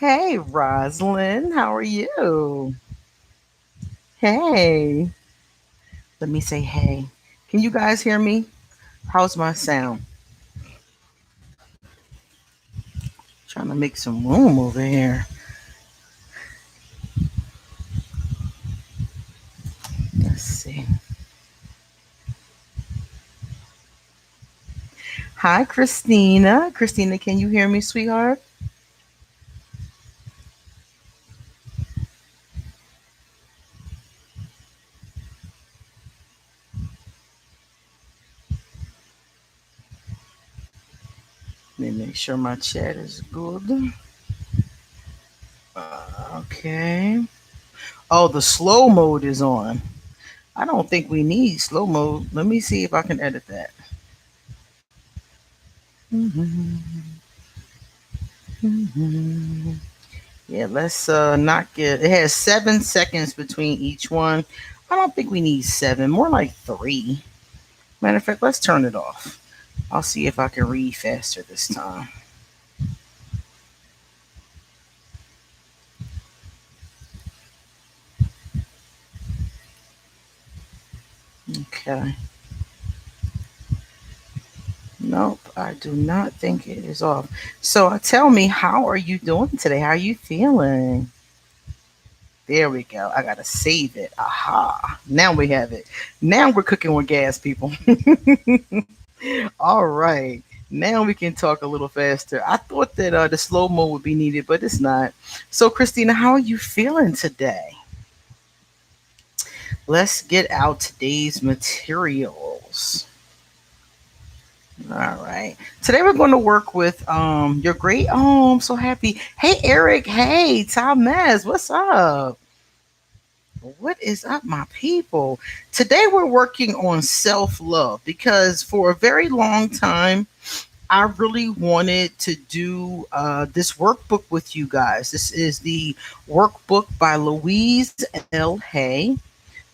Hey, Rosalind, how are you? Hey, let me say hey. Can you guys hear me? How's my sound? Trying to make some room over here. Let's see. Hi, Christina. Christina, can you hear me, sweetheart? Let me make sure my chat is good. Okay. Oh, the slow mode is on. I don't think we need slow mode. Let me see if I can edit that. Yeah, let's not get. It has 7 seconds between each one. I don't think we need seven. More like three. Matter of fact, let's turn it off. I'll see if I can read faster this time. Okay. Nope, I do not think it is off. So tell me, how are you doing today? How are you feeling? There we go. I gotta save it. Aha. Now we have it. Now we're cooking with gas, people. All right. Now we can talk a little faster. I thought that the slow mo would be needed, but it's not. So, Christina, how are you feeling today? Let's get out today's materials. All right. Today we're going to work with your great. Oh, I'm so happy. Hey, Eric. Hey, Thomas. What's up? What is up, my people? Today we're working on self love because for a very long time I really wanted to do this workbook with you guys. This is the workbook by Louise L. Hay.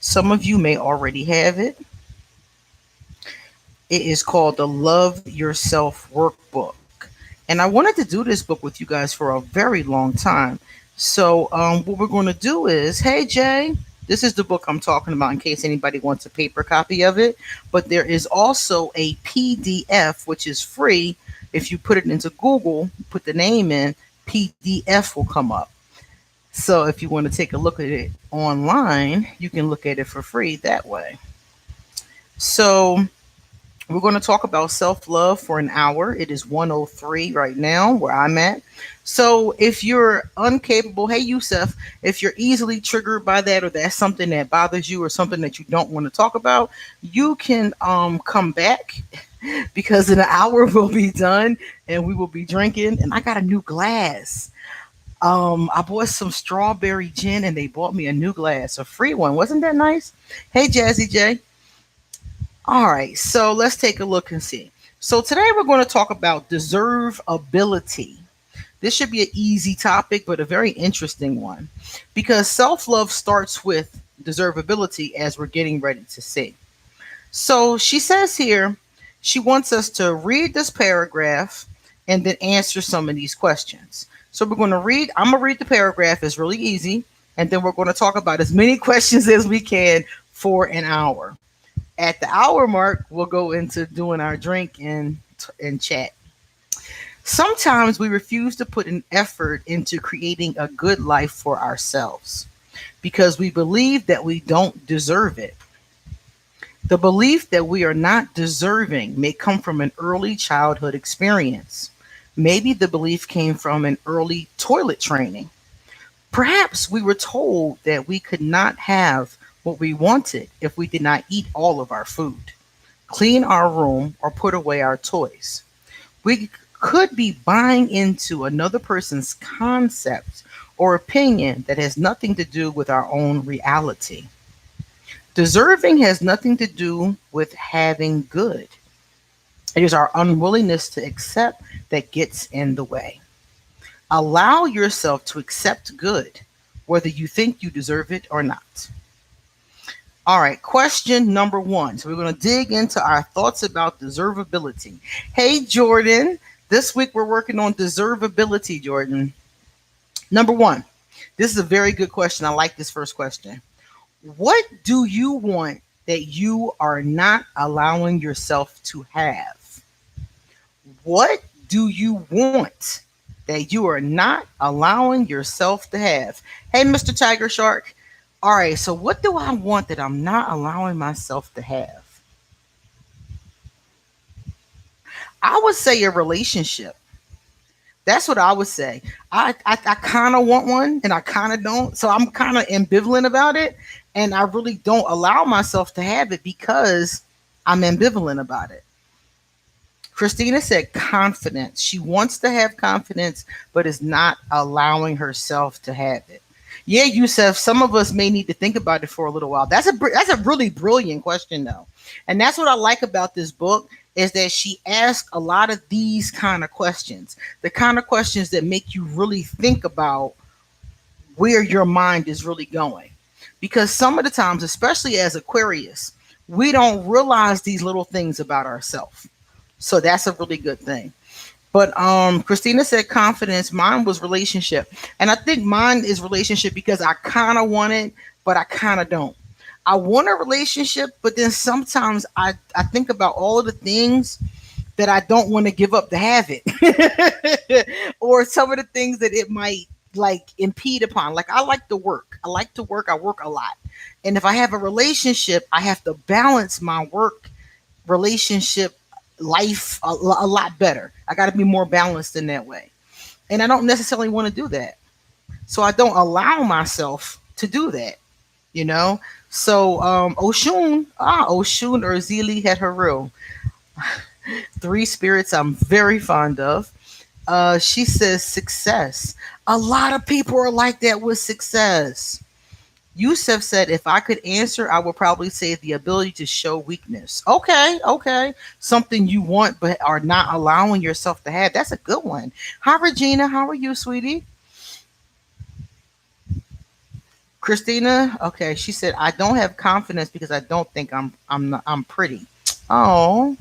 Some of you may already have it. It is called the Love Yourself Workbook. And I wanted to do this book with you guys for a very long time. So, what we're going to do is, hey, Jay, this is the book I'm talking about in case anybody wants a paper copy of it. But there is also a PDF, which is free. If you put it into Google, put the name in, PDF will come up. So, if you want to take a look at it online, you can look at it for free that way. So, we're going to talk about self love for an hour. It is 103 right now where I'm at. So if you're incapable, hey, Yusef, if you're easily triggered by that or that's something that bothers you or something that you don't want to talk about, you can come back because in an hour we'll be done and we will be drinking. And I got a new glass. I bought some strawberry gin and they bought me a new glass, a free one. Wasn't that nice? Hey, Jazzy J. All right, so let's take a look and see. So today we're going to talk about deservability. This should be an easy topic, but a very interesting one because self love starts with deservability, as we're getting ready to see. So she says here she wants us to read this paragraph and then answer some of these questions. So we're going to read, I'm going to read the paragraph, it's really easy, and then we're going to talk about as many questions as we can for an hour. At the hour mark, we'll go into doing our drink and chat. Sometimes we refuse to put an effort into creating a good life for ourselves because we believe that we don't deserve it. The belief that we are not deserving may come from an early childhood experience. Maybe the belief came from an early toilet training. Perhaps we were told that we could not have what we wanted if we did not eat all of our food, clean our room, or put away our toys. We could be buying into another person's concept or opinion that has nothing to do with our own reality. Deserving has nothing to do with having good. It is our unwillingness to accept that gets in the way. Allow yourself to accept good, whether you think you deserve it or not. All right, question number one. So we're going to dig into our thoughts about deservability. Hey, Jordan. This week we're working on deservability, Jordan. Number one, this is a very good question. I like this first question. What do you want that you are not allowing yourself to have? What do you want that you are not allowing yourself to have? Hey, Mr. Tiger Shark. All right, so what do I want that I'm not allowing myself to have? I would say a relationship. That's what I would say. I kind of want one and I kind of don't. So I'm kind of ambivalent about it. And I really don't allow myself to have it because I'm ambivalent about it. Christina said confidence. She wants to have confidence, but is not allowing herself to have it. Yeah, Yusef, some of us may need to think about it for a little while. That's a really brilliant question, though. And that's what I like about this book is that she asks a lot of these kind of questions, the kind of questions that make you really think about where your mind is really going. Because some of the times, especially as Aquarius, we don't realize these little things about ourselves. So that's a really good thing. But Christina said confidence. Mine was relationship. And I think mine is relationship because I kind of want it, but I kind of don't. I want a relationship, but then sometimes I think about all of the things that I don't want to give up to have it. Or some of the things that it might like impede upon. Like I like to work. I like to work. I work a lot. And if I have a relationship, I have to balance my work relationship life a lot better. I got to be more balanced in that way. And I don't necessarily want to do that. So I don't allow myself to do that, you know? So Oshun or Zili had her real. Three spirits I'm very fond of. She says success. A lot of people are like that with success. Yusef said, if I could answer, I would probably say the ability to show weakness. Okay, okay. Something you want but are not allowing yourself to have. That's a good one. Hi, Regina. How are you, sweetie? Christina. Okay, she said, I don't have confidence because I don't think I'm pretty. Oh,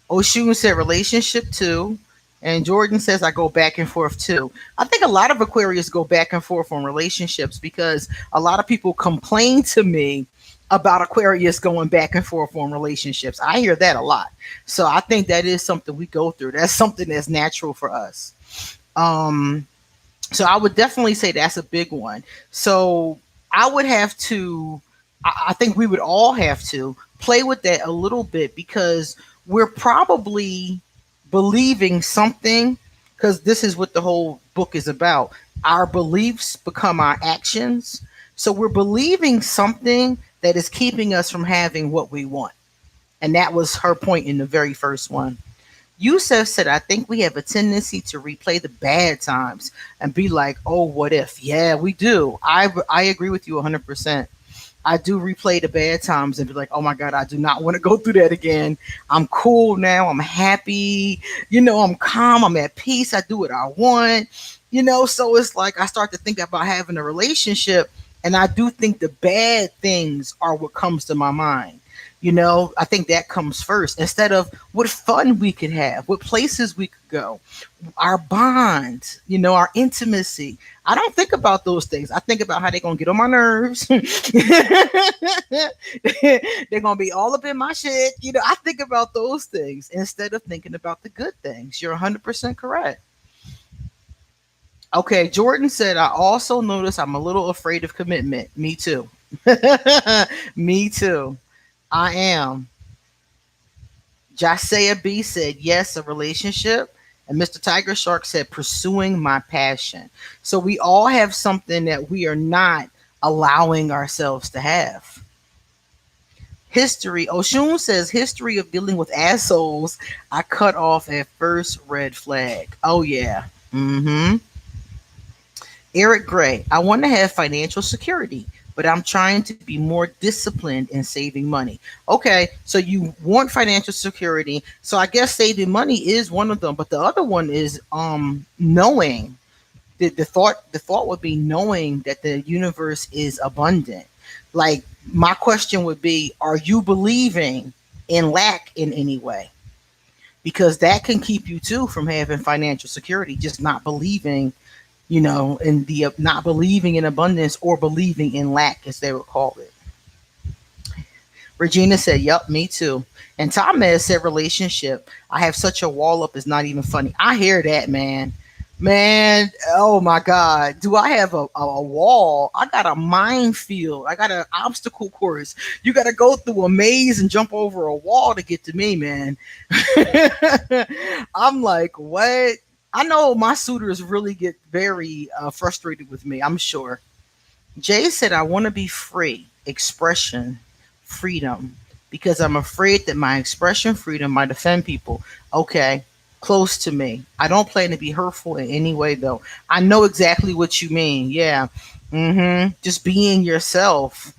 Oshun said relationship too. And Jordan says I go back and forth too. I think a lot of Aquarius go back and forth on relationships because a lot of people complain to me about Aquarius going back and forth on relationships. I hear that a lot. So I think that is something we go through. That's something that's natural for us. Um, so I would definitely say that's a big one. So I would have to, I think we would all have to play with that a little bit because we're probably believing something because this is what the whole book is about. Our beliefs become our actions. So we're believing something that is keeping us from having what we want. And that was her point in the very first one. Yusef said, I think we have a tendency to replay the bad times and be like, oh, what if? Yeah, we do. I agree with you 100%. I do replay the bad times and be like, oh my God, I do not want to go through that again. I'm cool now. I'm happy. I'm calm. I'm at peace. I do what I want. So it's like I start to think about having a relationship. And I do think the bad things are what comes to my mind. I think that comes first instead of what fun we could have, what places we could go, our bond, our intimacy. I don't think about those things. I think about how they're gonna get on my nerves. They're gonna be all up in my shit. I think about those things instead of thinking about the good things. You're 100% correct. Okay, Jordan said, I also notice I'm a little afraid of commitment. Me too. Me too. I am. Jasea B said, yes, a relationship. And Mr. Tiger Shark said, pursuing my passion. So we all have something that we are not allowing ourselves to have. History. Oshun says, history of dealing with assholes. I cut off at first red flag. Oh, yeah. Mm-hmm. Eric Gray. I want to have financial security, but I'm trying to be more disciplined in saving money. Okay, so you want financial security. So I guess saving money is one of them, but the other one is knowing the thought would be knowing that the universe is abundant. Like my question would be, are you believing in lack in any way? Because that can keep you too from having financial security, just not believing and the not believing in abundance or believing in lack, as they would call it. Regina said, "Yup, me too." And Tom has said, "Relationship. I have such a wall up. It's not even funny." I hear that, man. Man, oh my God. Do I have a wall? I got a minefield. I got an obstacle course. You got to go through a maze and jump over a wall to get to me, man. I'm like, what? I know my suitors really get very frustrated with me, I'm sure. Jay said, "I want to be free, expression, freedom, because I'm afraid that my expression freedom might offend people." Okay, close to me. I don't plan to be hurtful in any way, though. I know exactly what you mean. Yeah. Just being yourself.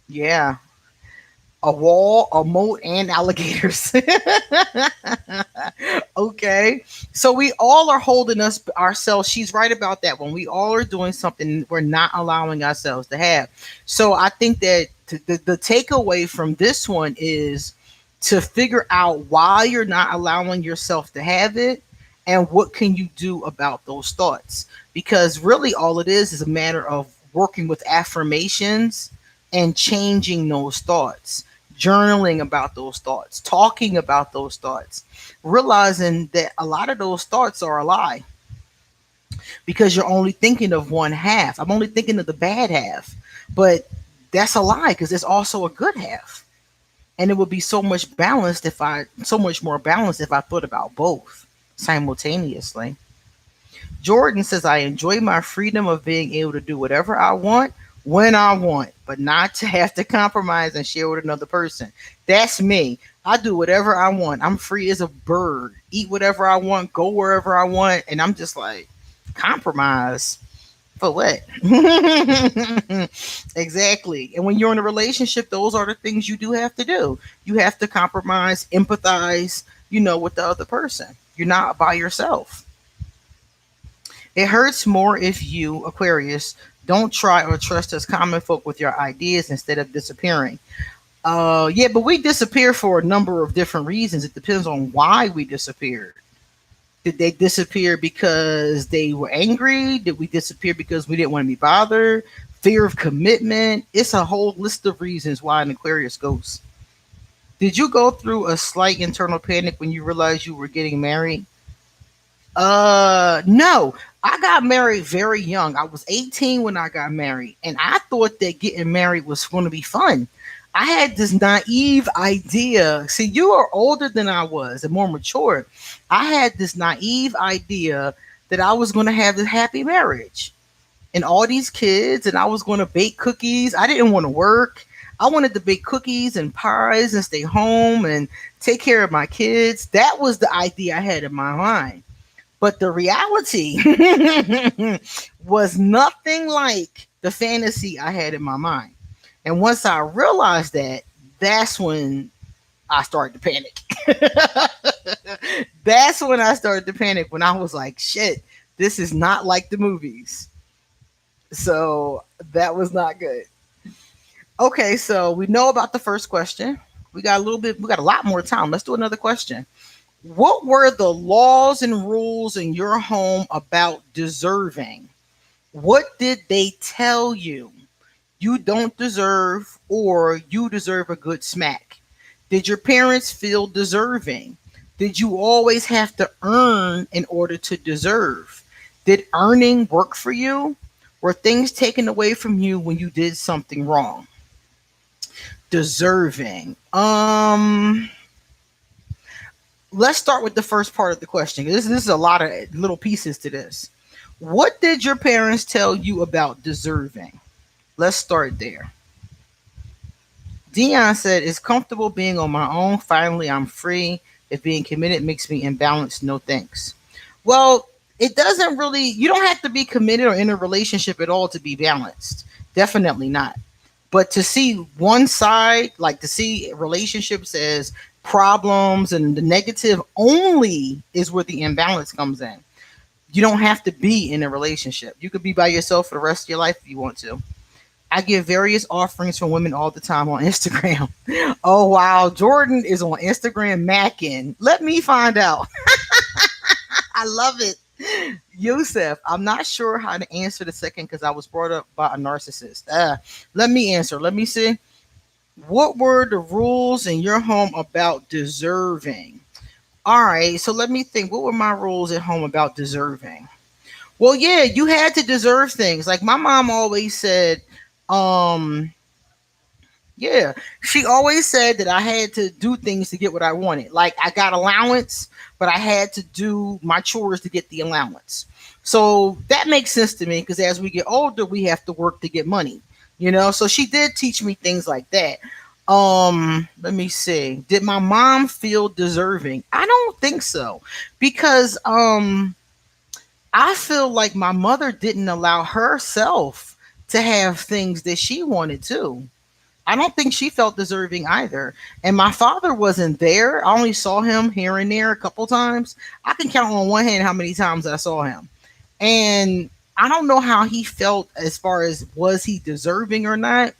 Yeah. A wall, a moat, and alligators. Okay. So we all are holding us ourselves. She's right about that. When we all are doing something we're not allowing ourselves to have. So I think that the takeaway from this one is to figure out why you're not allowing yourself to have it and what can you do about those thoughts. Because really all it is a matter of working with affirmations and changing those thoughts, journaling about those thoughts, talking about those thoughts, realizing that a lot of those thoughts are a lie because you're only thinking of one half. I'm only thinking of the bad half, but that's a lie because there's also a good half. And it would be so much more balanced if I thought about both simultaneously. Jordan says, "I enjoy my freedom of being able to do whatever I want when I want, but not to have to compromise and share with another person." That's me. I do whatever I want. I'm free as a bird. Eat whatever I want, go wherever I want. And I'm just like, compromise for what? Exactly. And when you're in a relationship, those are the things you do have to do. You have to compromise, empathize, with the other person. You're not by yourself. It hurts more if you, Aquarius, don't try or trust us common folk with your ideas instead of disappearing. Yeah, but we disappear for a number of different reasons. It depends on why we disappeared. Did they disappear because they were angry? Did we disappear because we didn't want to be bothered? Fear of commitment? It's a whole list of reasons why an Aquarius goes. Did you go through a slight internal panic when you realized you were getting married? No. I got married very young. I was 18 when I got married, and I thought that getting married was going to be fun. I had this naive idea. See, you are older than I was and more mature. I had this naive idea that I was going to have this happy marriage and all these kids, and I was going to bake cookies. I didn't want to work. I wanted to bake cookies and pies and stay home and take care of my kids. That was the idea I had in my mind. But the reality was nothing like the fantasy I had in my mind. And once I realized that, that's when I started to panic. That's when I started to panic, when I was like, shit, this is not like the movies. So that was not good. Okay, so we know about the first question. We got a lot more time. Let's do another question. What were the laws and rules in your home about deserving? What did they tell you? You don't deserve, or you deserve a good smack. Did your parents feel deserving? Did you always have to earn in order to deserve? Did earning work for you? Were things taken away from you when you did something wrong? Deserving. Let's start with the first part of the question. This is a lot of little pieces to this. What did your parents tell you about deserving? Let's start there. Dion said, "It's comfortable being on my own. Finally, I'm free. If being committed makes me imbalanced, no thanks." Well, it doesn't really, you don't have to be committed or in a relationship at all to be balanced. Definitely not. But to see one side, like to see relationships as problems and the negative only, is where the imbalance comes in. You don't have to be in a relationship. You could be by yourself for the rest of your life if you want to. I get various offerings from women all the time on Instagram. Oh, wow. Jordan is on Instagram macking. Let me find out. I love it. Yusef, I'm not sure how to answer the second because I was brought up by a narcissist. Let me answer. Let me see. What were the rules in your home about deserving? All right, so let me think. What were my rules at home about deserving? Well, yeah, you had to deserve things. Like my mom always said, um, yeah, she always said that I had to do things to get what I wanted. Like I got allowance, but I had to do my chores to get the allowance. So that makes sense to me because as we get older, we have to work to get money. So she did teach me things like that. Let me see. Did my mom feel deserving? I don't think so because I feel like my mother didn't allow herself to have things that she wanted to. I don't think she felt deserving either. And my father wasn't there. I only saw him here and there a couple times. I can count on one hand how many times I saw him. And I don't know how he felt as far as was he deserving or not.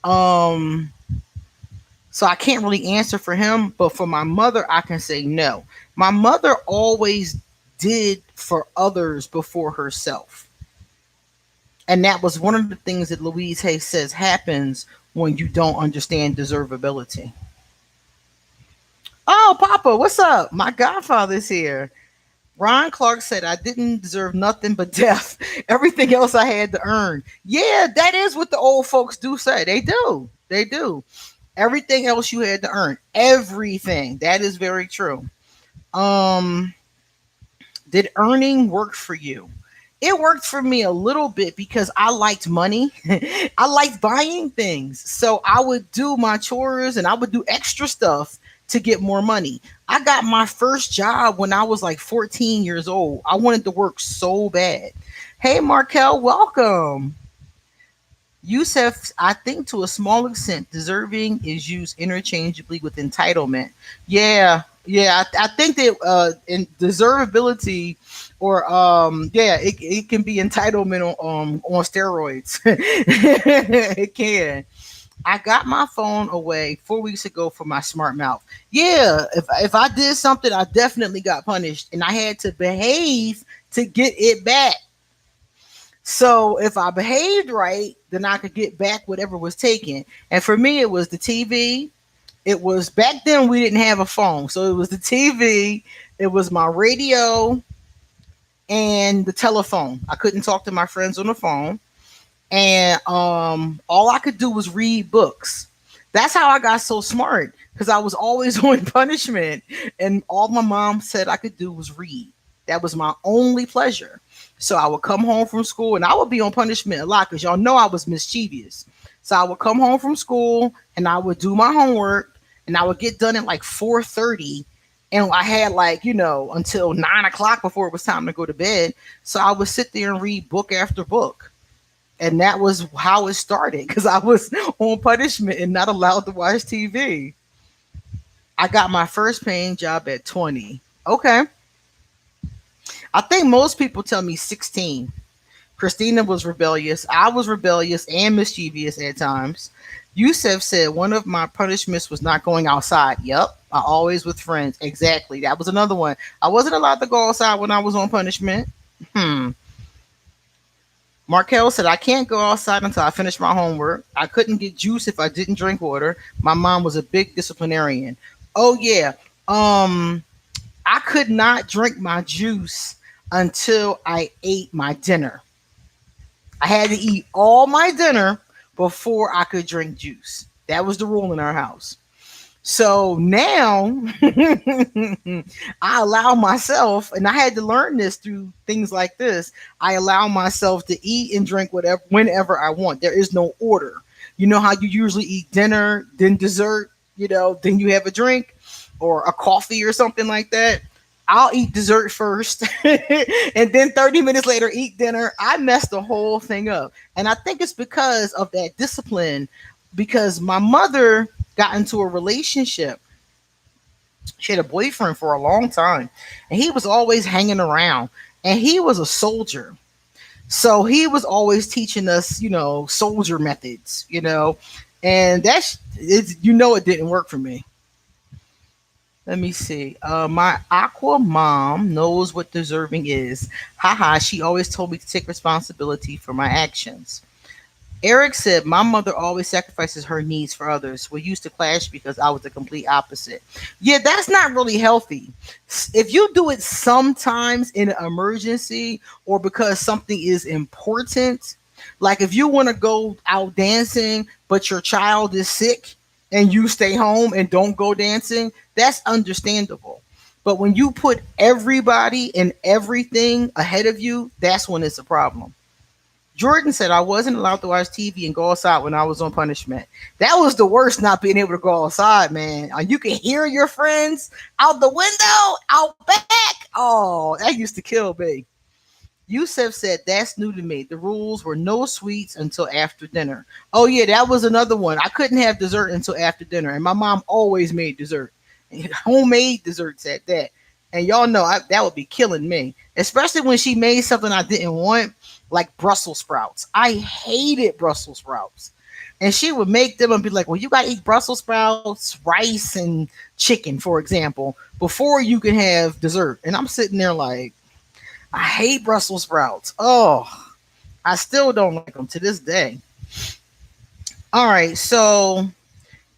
Um so I can't really answer for him, but for my mother I can say no. My mother always did for others before herself. And that was one of the things that Louise Hay says happens when you don't understand deservability. Oh, Papa, what's up? My godfather's here. Ron Clark said, I didn't deserve nothing but death. Everything else I had to earn. Yeah, that is what the old folks do say. They do. They do. Everything else you had to earn. Everything. That is very true. Um, did earning work for you? It worked for me a little bit because I liked money. I liked buying things. So I would do my chores and I would do extra stuff to get more money. I got my first job when I was like 14 years old. I wanted to work so bad. Hey, Markel, welcome. Yusef, I think to a small extent, deserving is used interchangeably with entitlement. Yeah, yeah, I think that in deservability or yeah, it can be entitlement on steroids. It can. I got my phone away 4 weeks ago from my smart mouth. Yeah, if I did something, I definitely got punished, and I had to behave to get it back. So if I behaved right, then I could get back whatever was taken. And for me, it was the TV. It was back then we didn't have a phone, so it was the TV. It was my radio and the telephone. I couldn't talk to my friends on the phone, and all I could do was read books. That's how I got so smart because I was always on punishment, and all my mom said I could do was read. That was my only pleasure. So I would come home from school, and I would be on punishment a lot because y'all know I was mischievous. So I would come home from school and I would do my homework, and I would get done at like 4:30, and I had like until 9 o'clock before it was time to go to bed. So I would sit there and read book after book, and that was how it started because I was on punishment and not allowed to watch TV. I got my first paying job at 20. Okay. I think most people tell me 16. Christina was rebellious. I was rebellious and mischievous at times. Yusef said one of my punishments was not going outside. Yep. I always with friends. Exactly. That was another one. I wasn't allowed to go outside when I was on punishment. Hmm. Markel said, I can't go outside until I finish my homework. I couldn't get juice if I didn't drink water. My mom was a big disciplinarian. Oh, yeah. Um, I could not drink my juice until I ate my dinner. I had to eat all my dinner before I could drink juice. That was the rule in our house. So now I allow myself, and I had to learn this through things like this. I allow myself to eat and drink whatever whenever I want. There is no order. You know how you usually eat dinner, then dessert, then you have a drink or a coffee or something like that. I'll eat dessert first and then 30 minutes later eat dinner. I messed the whole thing up. And I think it's because of that discipline, because my mother got into a relationship. She had a boyfriend for a long time, and he was always hanging around, and he was a soldier. So he was always teaching us, soldier methods, and it didn't work for me. Let me see. My aqua mom knows what deserving is. Haha, she always told me to take responsibility for my actions. Eric said, my mother always sacrifices her needs for others. We used to clash because I was the complete opposite. Yeah, that's not really healthy. If you do it sometimes in an emergency or because something is important, like if you want to go out dancing, but your child is sick and you stay home and don't go dancing, that's understandable. But when you put everybody and everything ahead of you, that's when it's a problem. Jordan said I wasn't allowed to watch TV and go outside when I was on punishment. That was the worst, not being able to go outside, man. You can hear your friends out the window, out back. Oh, that used to kill me. Yusef said that's new to me. The rules were no sweets until after dinner. Oh yeah, that was another one. I couldn't have dessert until after dinner, and my mom always made dessert, homemade desserts at that. And y'all know that would be killing me, especially when she made something I didn't want, like Brussels sprouts. I hated Brussels sprouts, and she would make them and be like, "Well, you gotta eat Brussels sprouts, rice, and chicken, for example, before you can have dessert." And I'm sitting there like, I hate Brussels sprouts. Oh, I still don't like them to this day. All right, so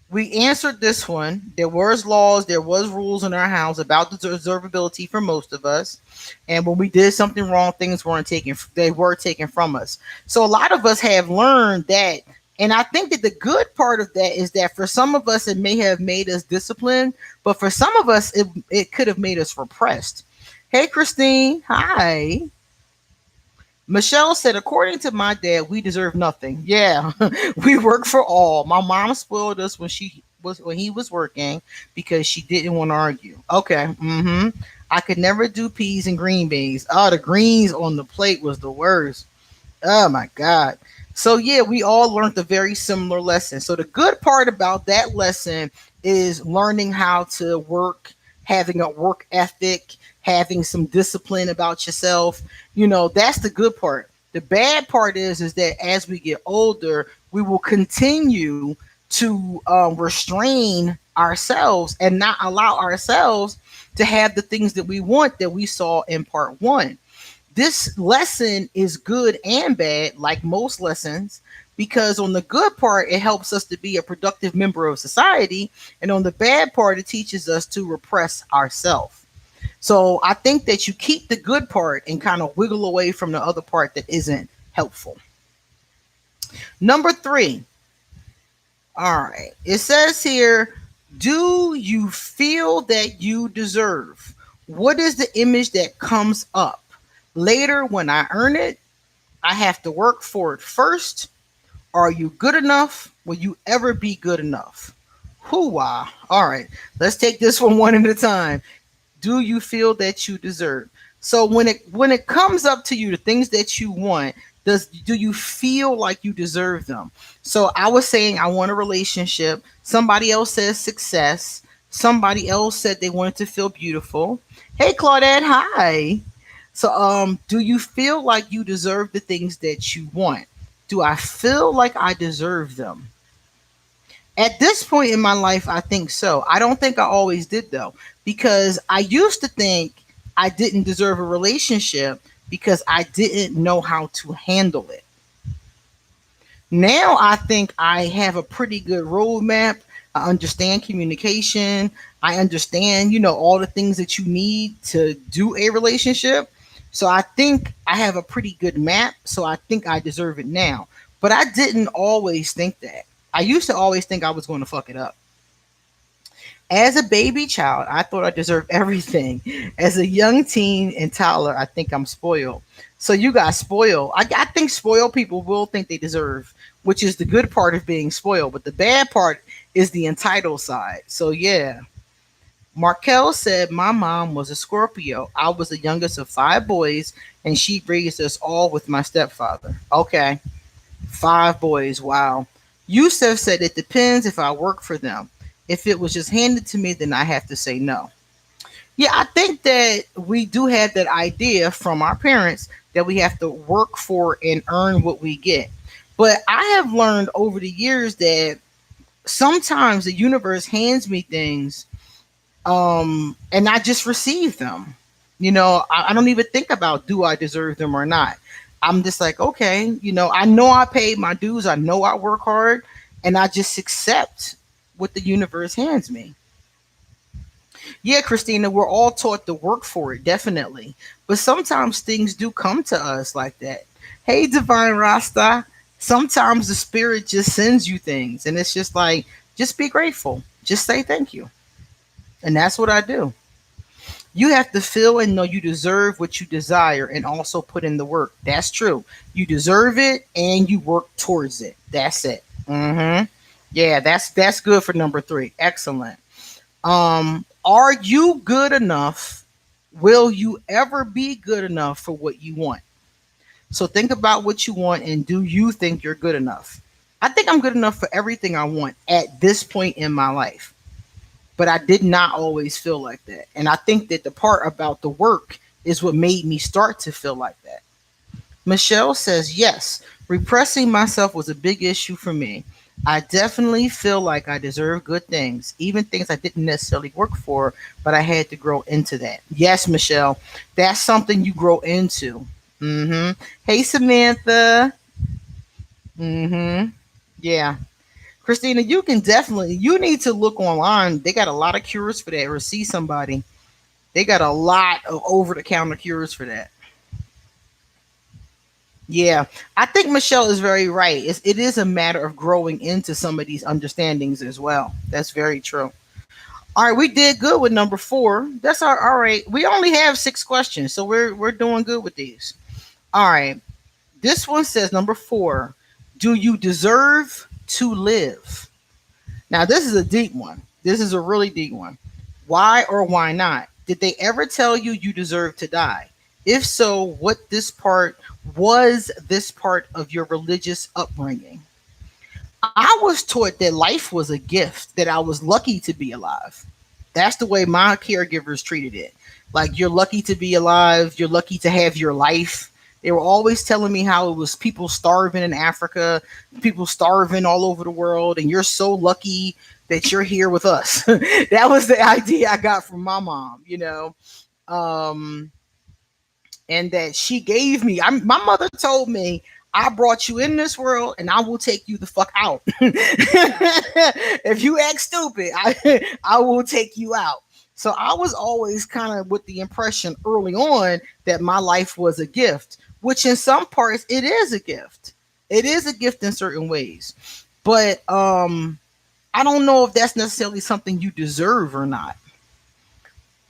we answered this one. There was laws, there was rules in our house about the deservability for most of us. And when we did something wrong, things weren't taken, they were taken from us. So a lot of us have learned that. And I think that the good part of that is that for some of us, it may have made us disciplined, but for some of us, it could have made us repressed. Hey, Christine. Hi. Michelle said, according to my dad, we deserve nothing. Yeah, we work for all. My mom spoiled us when he was working because she didn't want to argue. Okay. I could never do peas and green beans. Oh, the greens on the plate was the worst. Oh my God. So yeah, we all learned a very similar lesson. So the good part about that lesson is learning how to work, having a work ethic, having some discipline about yourself. That's the good part. The bad part is that as we get older, we will continue to restrain ourselves and not allow ourselves to have the things that we want that we saw in part one. This lesson is good and bad, like most lessons, because on the good part, it helps us to be a productive member of society. And on the bad part, it teaches us to repress ourselves. So I think that you keep the good part and kind of wiggle away from the other part that isn't helpful. Number three. All right. It says here, do you feel that you deserve? What is the image that comes up? Later, when I earn it, I have to work for it first. Are you good enough? Will you ever be good enough? Hoo-wah. All right. Let's take this one at a time. Do you feel that you deserve? So when it comes up to you, the things that you want, do you feel like you deserve them? So I was saying I want a relationship. Somebody else says success. Somebody else said they wanted to feel beautiful. Hey Claudette, hi. So do you feel like you deserve the things that you want? Do I feel like I deserve them? At this point in my life, I think so. I don't think I always did though, because I used to think I didn't deserve a relationship because I didn't know how to handle it. Now I think I have a pretty good roadmap. I understand communication. I understand, all the things that you need to do a relationship. So I think I have a pretty good map. So I think I deserve it now. But I didn't always think that. I used to always think I was going to fuck it up. As a baby child, I thought I deserved everything. As a young teen and toddler, I think I'm spoiled. So you got spoiled. I think spoiled people will think they deserve, which is the good part of being spoiled. But the bad part is the entitled side. So yeah. Markel said, my mom was a Scorpio. I was the youngest of five boys, and she raised us all with my stepfather. Okay. Five boys. Wow. Yusuf said, it depends if I work for them. If it was just handed to me, then I have to say no. Yeah, I think that we do have that idea from our parents that we have to work for and earn what we get. But I have learned over the years that sometimes the universe hands me things And I just receive them. I don't even think about do I deserve them or not. I'm just like, okay, I know I paid my dues. I know I work hard, and I just accept what the universe hands me. Yeah, Christina, we're all taught to work for it, definitely. But sometimes things do come to us like that. Hey, Divine Rasta, sometimes the spirit just sends you things, and it's just like, just be grateful. Just say thank you. And that's what I do. You have to feel and know you deserve what you desire and also put in the work. That's true. You deserve it and you work towards it. That's it. Yeah, that's good for number 3. Excellent. Are you good enough? Will you ever be good enough for what you want? So think about what you want and do you think you're good enough? I think I'm good enough for everything I want at this point in my life. But I did not always feel like that. And I think that the part about the work is what made me start to feel like that. Michelle says, yes, repressing myself was a big issue for me. I definitely feel like I deserve good things, even things I didn't necessarily work for, but I had to grow into that. Yes, Michelle, that's something you grow into. Hey, Samantha. Yeah. Christina, you need to look online. They got a lot of cures for that, or see somebody. They got a lot of over the counter cures for that. Yeah, I think Michelle is very right. It is a matter of growing into some of these understandings as well. That's very true. All right, we did good with number 4. That's all right. We only have 6 questions, so we're doing good with these. All right. This one says number 4. Do you deserve to live? Now, this is a deep one. This is a really deep one. Why or why not? Did they ever tell you you deserve to die? If so, this part of your religious upbringing? I was taught that life was a gift, that I was lucky to be alive. That's the way my caregivers treated it. Like, you're lucky to be alive, you're lucky to have your life. They were always telling me how it was people starving in Africa, people starving all over the world, and you're so lucky that you're here with us. That was the idea I got from my mom. Um, and that she gave me. My mother told me, I brought you in this world and I will take you the fuck out. If you act stupid, I will take you out. So I was always kind of with the impression early on that my life was a gift, which in some parts it is a gift. It is a gift in certain ways. But I don't know if that's necessarily something you deserve or not.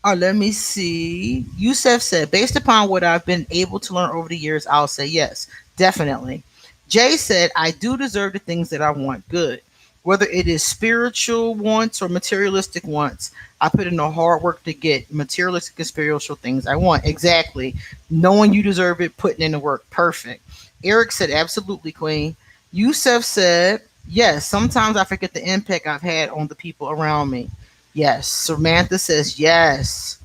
Let me see. Yusef said, based upon what I've been able to learn over the years, I'll say yes, definitely. Jay said, I do deserve the things that I want. Good. Whether it is spiritual wants or materialistic wants, I put in the hard work to get materialistic and spiritual things I want. Exactly. Knowing you deserve it, putting in the work. Perfect. Eric said, absolutely, Queen. Yusef said, yes, sometimes I forget the impact I've had on the people around me. Yes. Samantha says yes.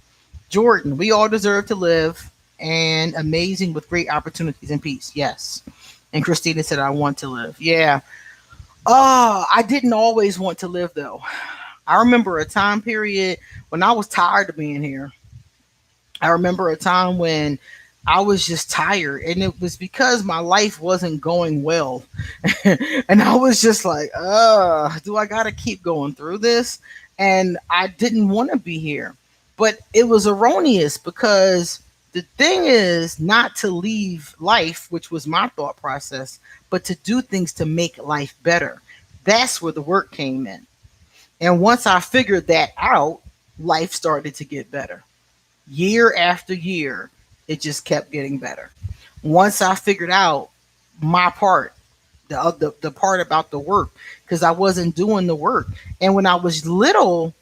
Jordan, we all deserve to live and amazing with great opportunities and peace. Yes. And Christina said, I want to live. Yeah. Oh, I didn't always want to live though. I remember a time period when I was tired of being here. I remember a time when I was just tired, and it was because my life wasn't going well. And I was just like, do I got to keep going through this? And I didn't want to be here. But it was erroneous because the thing is not to leave life, which was my thought process, but to do things to make life better. That's where the work came in. And once I figured that out, life started to get better. Year after year, it just kept getting better. Once I figured out my part, the part about the work, because I wasn't doing the work. And when I was little,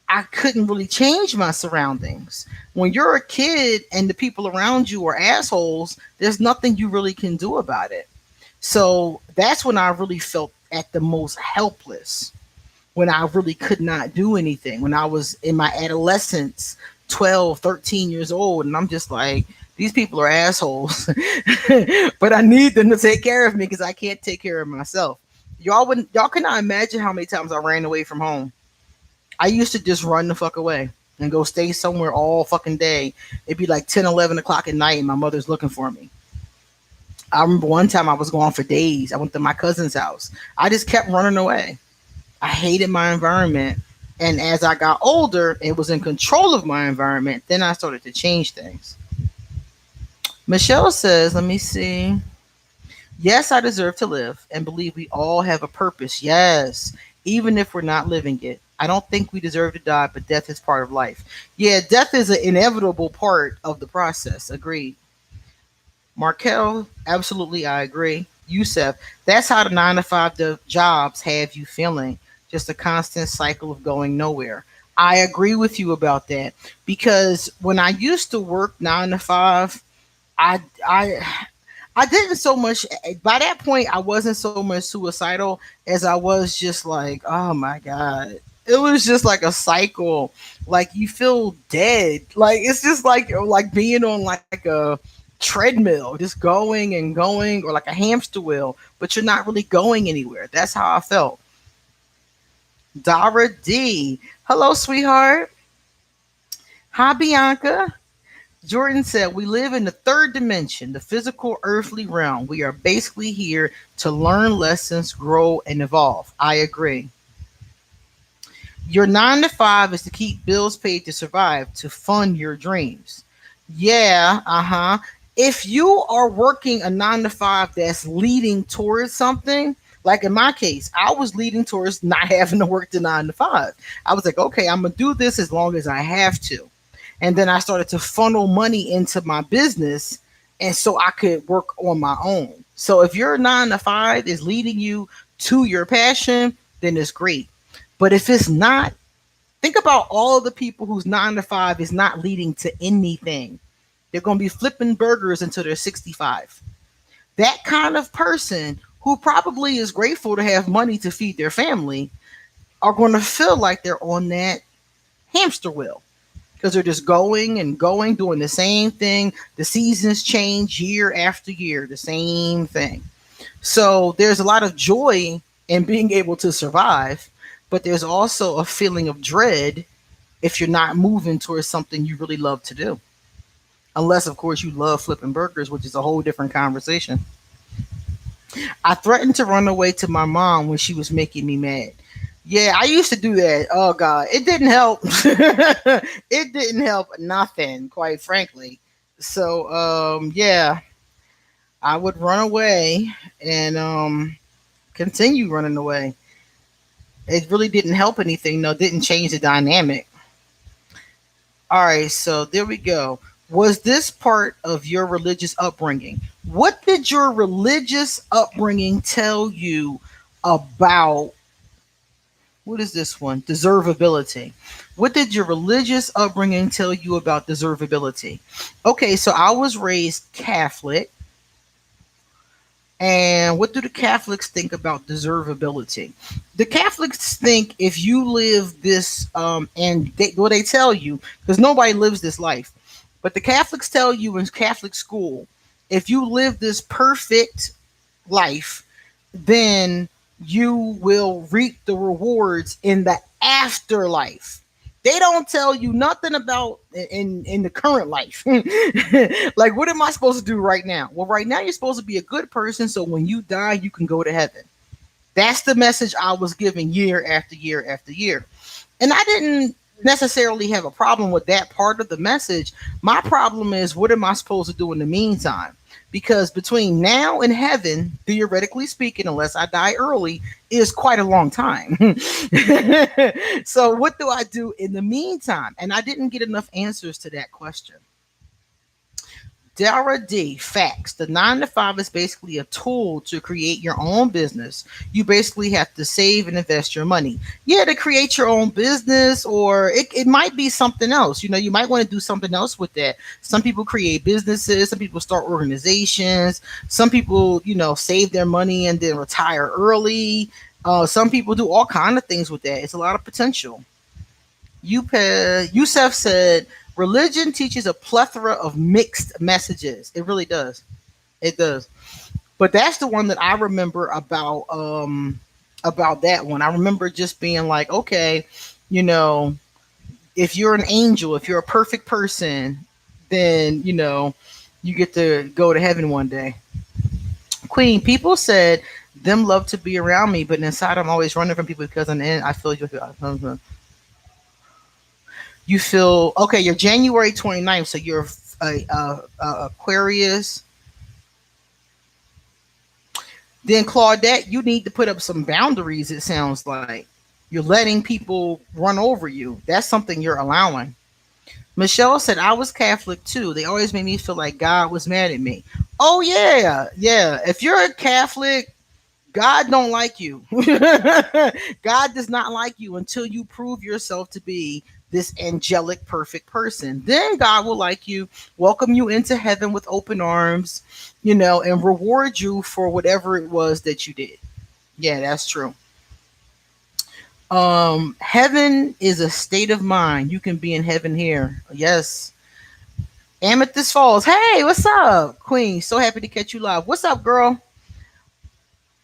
I couldn't really change my surroundings. When you're a kid and the people around you are assholes, there's nothing you really can do about it. So that's when I really felt at the most helpless, when I really could not do anything, when I was in my adolescence, 12, 13 years old, and I'm just like, these people are assholes. But I need them to take care of me because I can't take care of myself. Y'all cannot imagine how many times I ran away from home. I used to just run the fuck away and go stay somewhere all fucking day. It'd be like 10, 11 o'clock at night and my mother's looking for me. I remember one time I was gone for days. I went to my cousin's house. I just kept running away. I hated my environment. And as I got older and was in control of my environment, then I started to change things. Michelle says, let me see. Yes, I deserve to live and believe we all have a purpose. Yes, even if we're not living it. I don't think we deserve to die, but death is part of life. Yeah, death is an inevitable part of the process. Agreed. Markel, absolutely, I agree. Yusef, that's how the 9 to 5 jobs have you feeling. Just a constant cycle of going nowhere. I agree with you about that because when I used to work 9 to 5, I I I didn't so much by that point I wasn't so much suicidal as I was just like, oh my god. It was just like a cycle. Like you feel dead. Like it's just like being on like a treadmill, just going and going, or like a hamster wheel, but you're not really going anywhere. That's how I felt. Dara D. Hello, sweetheart. Hi, Bianca. Jordan said, we live in the third dimension, the physical earthly realm. We are basically here to learn lessons, grow, and evolve. I agree. Your 9 to 5 is to keep bills paid to survive, to fund your dreams. Yeah, uh-huh. If you are working a 9 to 5 that's leading towards something, like in my case, I was leading towards not having to work the 9 to 5. I was like, okay, I'm gonna do this as long as I have to. And then I started to funnel money into my business and so I could work on my own. So if your 9 to 5 is leading you to your passion, then it's great. But if it's not, think about all the people whose 9 to 5 is not leading to anything. They're going to be flipping burgers until they're 65. That kind of person who probably is grateful to have money to feed their family are going to feel like they're on that hamster wheel because they're just going and going, doing the same thing. The seasons change year after year, the same thing. So there's a lot of joy in being able to survive, but there's also a feeling of dread if you're not moving towards something you really love to do. Unless, of course, you love flipping burgers, which is a whole different conversation. I threatened to run away to my mom when she was making me mad. Yeah, I used to do that. Oh God, it didn't help. It didn't help nothing, quite frankly. So yeah, I would run away and continue running away. It really didn't help anything. No, didn't change the dynamic. All right, so there we go. Was this part of your religious upbringing? What did your religious upbringing tell you about what is this one? Deservability. What did your religious upbringing tell you about deservability? Okay, so I was raised Catholic. And what do the Catholics think about deservability? The Catholics think if you live this, and they tell you, because nobody lives this life, but the Catholics tell you in Catholic school, if you live this perfect life, then you will reap the rewards in the afterlife. They don't tell you nothing about in the current life. Like, what am I supposed to do right now? Well, right now you're supposed to be a good person, so when you die, you can go to heaven. That's the message I was giving year after year after year. And I didn't necessarily have a problem with that part of the message. My problem is, what am I supposed to do in the meantime? Because between now and heaven, theoretically speaking, unless I die early, is quite a long time. So, what do I do in the meantime? And I didn't get enough answers to that question. Dara D, facts. The 9 to 5 is basically a tool to create your own business. You basically have to save and invest your money. Yeah, to create your own business, or it might be something else. You know, you might want to do something else with that. Some people create businesses, some people start organizations, some people, save their money and then retire early. Some people do all kind of things with that. It's a lot of potential. Yusef said, religion teaches a plethora of mixed messages. It really does. It does. But that's the one that I remember about that one. I remember just being like, okay, You know, if you're an angel, if you're a perfect person, then you get to go to heaven one day. Queen, people said them love to be around me, but inside I'm always running from people because in the end I feel you feel okay. You're January 29th, so you're Aquarius. Then Claudette, you need to put up some boundaries. It sounds like you're letting people run over you. That's something you're allowing. Michelle said, I was Catholic too. They always made me feel like God was mad at me. Oh yeah, yeah. If you're a Catholic, God don't like you. God does not like you until you prove yourself to be this angelic perfect person. Then God will like you, welcome you into heaven with open arms, and reward you for whatever it was that you did. Yeah, that's true. Heaven is a state of mind. You can be in heaven here. Yes. Amethyst Falls. Hey, what's up, Queen? So happy to catch you live. What's up, girl?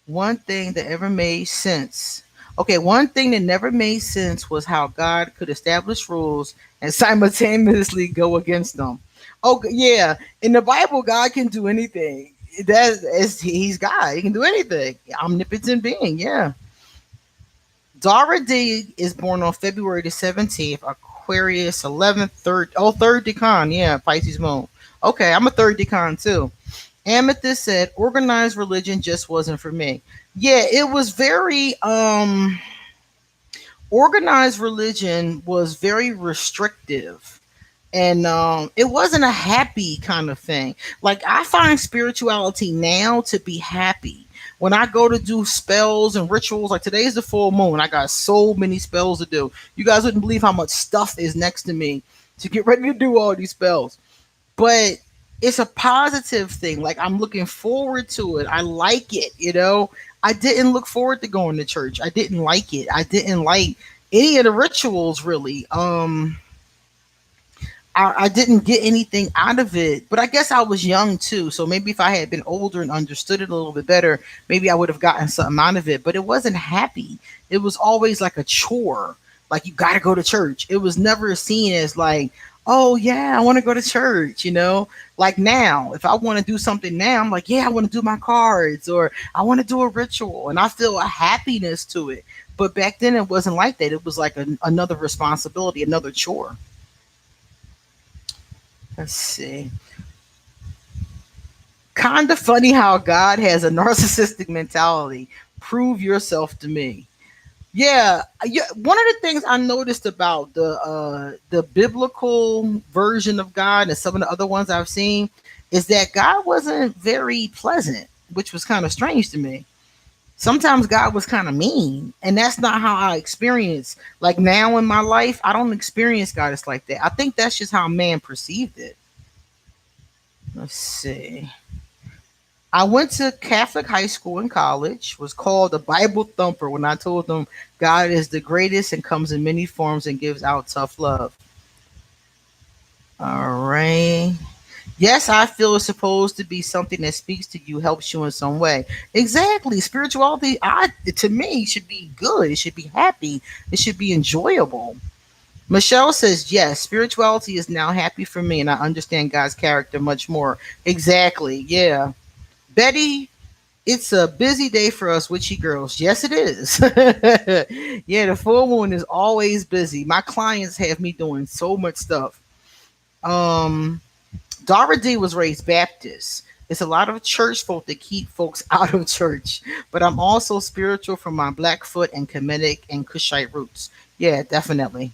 One thing that ever made sense. Okay, one thing that never made sense was how God could establish rules and simultaneously go against them. Oh, yeah. In the Bible, God can do anything. That is, he's God. He can do anything. Omnipotent being. Yeah. Dara D is born on February the 17th, Aquarius 11th, third decan. Yeah, Pisces moon. Okay, I'm a third decan too. Amethyst said, organized religion just wasn't for me. Yeah, it was very organized religion was very restrictive, and it wasn't a happy kind of thing. Like, I find spirituality now to be happy. When I go to do spells and rituals, like today's the full moon, I got so many spells to do. You guys wouldn't believe how much stuff is next to me to get ready to do all these spells. But it's a positive thing. Like, I'm looking forward to it. I like it. I didn't look forward to going to church. I didn't like it. I didn't like any of the rituals really. I didn't get anything out of it, but I guess I was young too. So maybe if I had been older and understood it a little bit better, maybe I would have gotten something out of it. But it wasn't happy. It was always like a chore. Like, you got to go to church. It was never seen as like, oh yeah, I want to go to church. Like now, if I want to do something now, I'm like, yeah, I want to do my cards or I want to do a ritual, and I feel a happiness to it. But back then, it wasn't like that. It was like another responsibility, another chore. Let's see. Kind of funny how God has a narcissistic mentality. Prove yourself to me. Yeah, yeah. One of the things I noticed about the biblical version of God and some of the other ones I've seen is that God wasn't very pleasant, which was kind of strange to me. Sometimes God was kind of mean, and that's not how I experience. Like, now in my life, I don't experience God as like that. I think that's just how man perceived it. Let's see. I went to Catholic high school and college, was called a Bible thumper when I told them God is the greatest and comes in many forms and gives out tough love. All right. Yes, I feel it's supposed to be something that speaks to you, helps you in some way. Exactly. Spirituality, to me, should be good. It should be happy. It should be enjoyable. Michelle says, yes, spirituality is now happy for me, and I understand God's character much more. Exactly. Yeah. Betty, it's a busy day for us witchy girls. Yes, it is. Yeah, the full moon is always busy. My clients have me doing so much stuff. Um, Dara D was raised Baptist. It's a lot of church folk that keep folks out of church, but I'm also spiritual from my Blackfoot and Kemetic and Cushite roots. Yeah, definitely.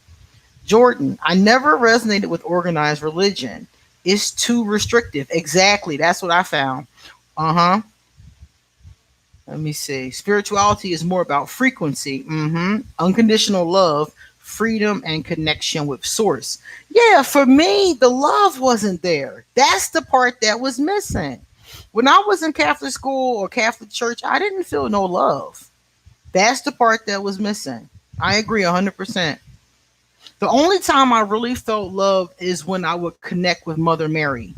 Jordan, I never resonated with organized religion. It's too restrictive. Exactly. That's what I found. Uh huh. Let me see. Spirituality is more about frequency, unconditional love, freedom, and connection with source. Yeah, for me, the love wasn't there. That's the part that was missing. When I was in Catholic school or Catholic church, I didn't feel no love. That's the part that was missing. I agree 100%. The only time I really felt love is when I would connect with Mother Mary.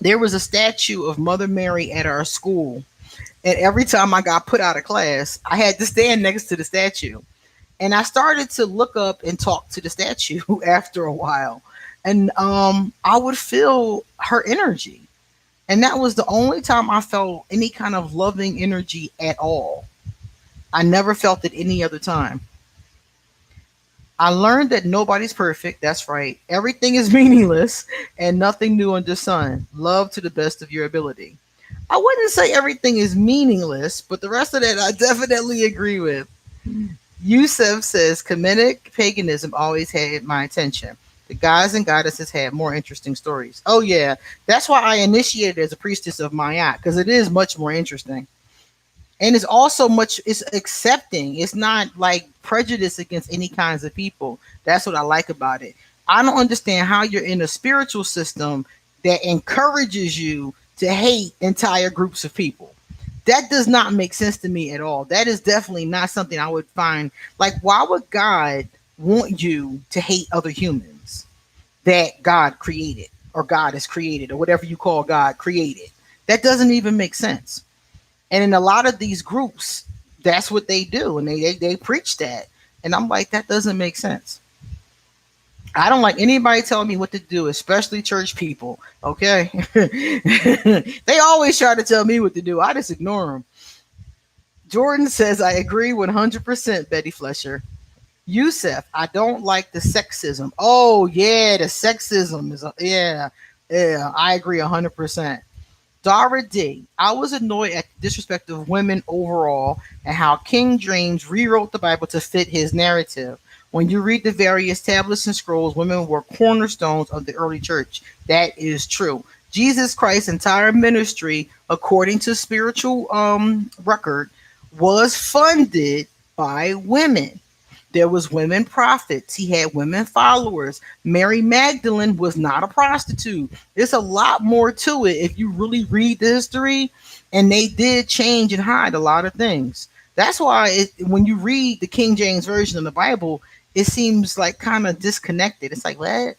There was a statue of Mother Mary at our school, and every time I got put out of class, I had to stand next to the statue. And I started to look up and talk to the statue after a while. And I would feel her energy. And that was the only time I felt any kind of loving energy at all. I never felt it any other time. I learned that nobody's perfect. That's right. Everything is meaningless and nothing new under the sun. Love to the best of your ability. I wouldn't say everything is meaningless, but the rest of that I definitely agree with. Yusef says Kemetic paganism always had my attention. The gods and goddesses had more interesting stories. Oh yeah, that's why I initiated as a priestess of Mayat because it is much more interesting, and it's also much. It's accepting. It's not like prejudice against any kinds of people. That's what I like about it. I don't understand how you're in a spiritual system that encourages you to hate entire groups of people. That does not make sense to me at all. That is definitely not something I would find. Like, why would God want you to hate other humans that God created or God has created or whatever you call God created? That doesn't even make sense. And in a lot of these groups, that's what they do. And they preach that. And I'm like, that doesn't make sense. I don't like anybody telling me what to do, especially church people. Okay. They always try to tell me what to do. I just ignore them. Jordan says, I agree 100%, Betty Flesher. Yusef, I don't like the sexism. Oh, yeah, the sexism is, yeah, yeah, I agree 100%. Dara D, I was annoyed at the disrespect of women overall and how King James rewrote the Bible to fit his narrative. When you read the various tablets and scrolls, women were cornerstones of the early church. That is true. Jesus Christ's entire ministry, according to spiritual record, was funded by women. There was women prophets. He had women followers. Mary Magdalene was not a prostitute. There's a lot more to it if you really read the history, and they did change and hide a lot of things. That's why when you read the King James version of the Bible, it seems like kind of disconnected. It's like, what?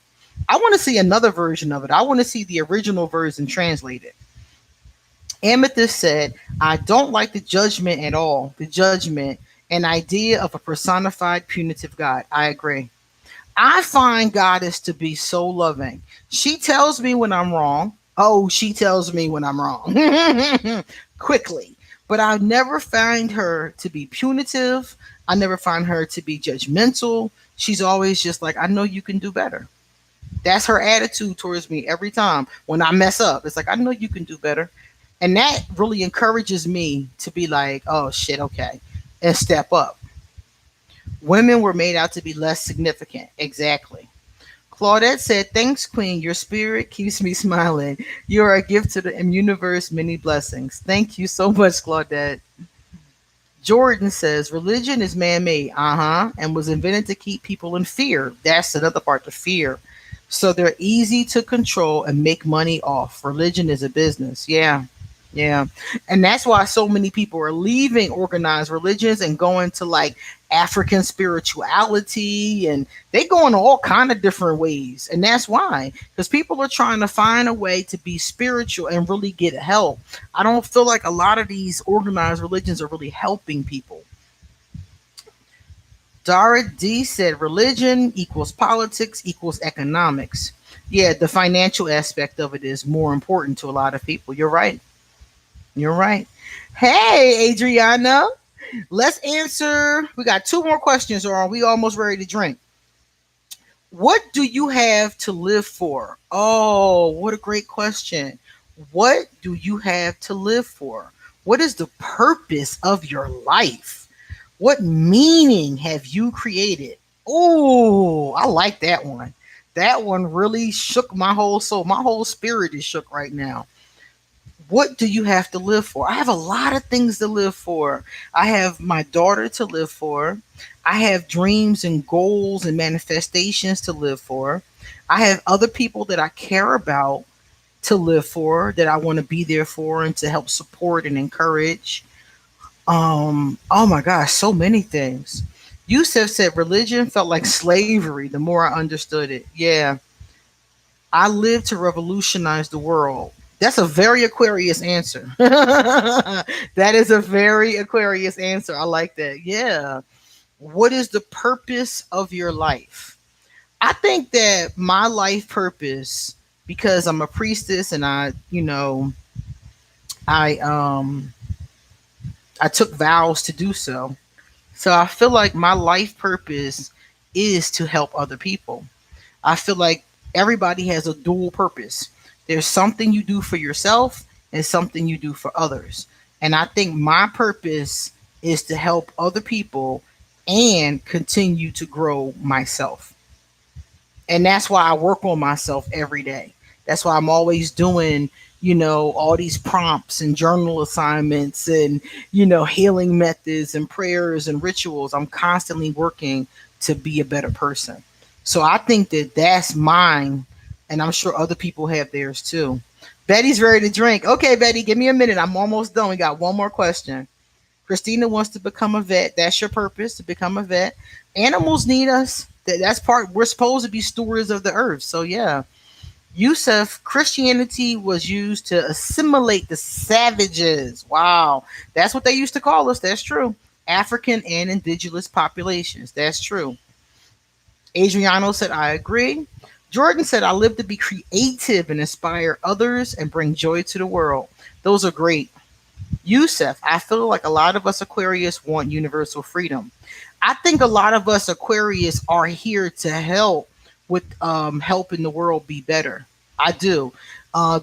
I want to see another version of it. I want to see the original version translated. Amethyst said, I don't like the judgment at all. The judgment, an idea of a personified punitive God. I agree. I find Goddess to be so loving. She tells me when I'm wrong. Oh, she tells me when I'm wrong quickly. But I never find her to be punitive. I never find her to be judgmental. She's always just like, I know you can do better. That's her attitude towards me every time when I mess up. It's like, I know you can do better. And that really encourages me to be like, oh shit, okay, and step up. Women were made out to be less significant. Exactly. Claudette said, thanks, Queen. Your spirit keeps me smiling. You are a gift to the universe. Many blessings. Thank you so much, Claudette. Jordan says, religion is man made. And was invented to keep people in fear. That's another part, the fear. So they're easy to control and make money off. Religion is a business. Yeah. Yeah. And that's why so many people are leaving organized religions and going to like African spirituality, and they go in all kind of different ways. And that's why, because people are trying to find a way to be spiritual and really get help. I don't feel like a lot of these organized religions are really helping people. Dara D said religion equals politics equals economics. Yeah, the financial aspect of it is more important to a lot of people. You're right. You're right. Hey, Adriana, let's answer. We got two more questions, or are we almost ready to drink? What do you have to live for? Oh, what a great question. What do you have to live for? What is the purpose of your life? What meaning have you created? Oh, I like that one. That one really shook my whole soul. My whole spirit is shook right now. What do you have to live for? I have a lot of things to live for. I have my daughter to live for. I have dreams and goals and manifestations to live for. I have other people that I care about to live for, that I want to be there for and to help support and encourage. Oh my gosh, so many things. Yusef said religion felt like slavery the more I understood it. Yeah. I live to revolutionize the world. That's a very Aquarius answer. That is a very Aquarius answer. I like that. Yeah. What is the purpose of your life? I think that my life purpose, because I'm a priestess and I I took vows to do so. So I feel like my life purpose is to help other people. I feel like everybody has a dual purpose. There's something you do for yourself and something you do for others. And I think my purpose is to help other people and continue to grow myself. And that's why I work on myself every day. That's why I'm always doing, all these prompts and journal assignments and, healing methods and prayers and rituals. I'm constantly working to be a better person. So I think that that's mine. And I'm sure other people have theirs too. Betty's ready to drink. Okay, Betty, give me a minute. I'm almost done. We got one more question. Christina wants to become a vet. That's your purpose, to become a vet. Animals need us. That's part. We're supposed to be stewards of the earth. So yeah. Yusuf, Christianity was used to assimilate the savages. Wow. That's what they used to call us. That's true. African and indigenous populations. That's true. Adriano said, I agree. Jordan said, I live to be creative and inspire others and bring joy to the world. Those are great. Yusuf, I feel like a lot of us Aquarius want universal freedom. I think a lot of us Aquarius are here to help with helping the world be better. I do.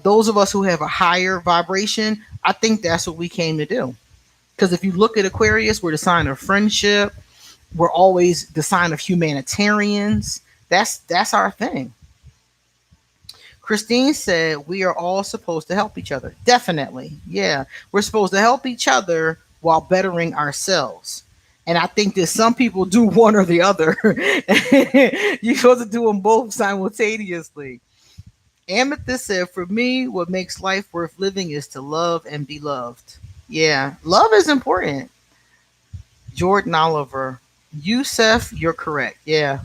Those of us who have a higher vibration, I think that's what we came to do. Because if you look at Aquarius, we're the sign of friendship. We're always the sign of humanitarians. That's our thing. Christine said we are all supposed to help each other. Definitely. Yeah. We're supposed to help each other while bettering ourselves. And I think that some people do one or the other. You're supposed to do them both simultaneously. Amethyst said, for me, what makes life worth living is to love and be loved. Yeah. Love is important. Jordan Oliver. Yusuf, you're correct. Yeah.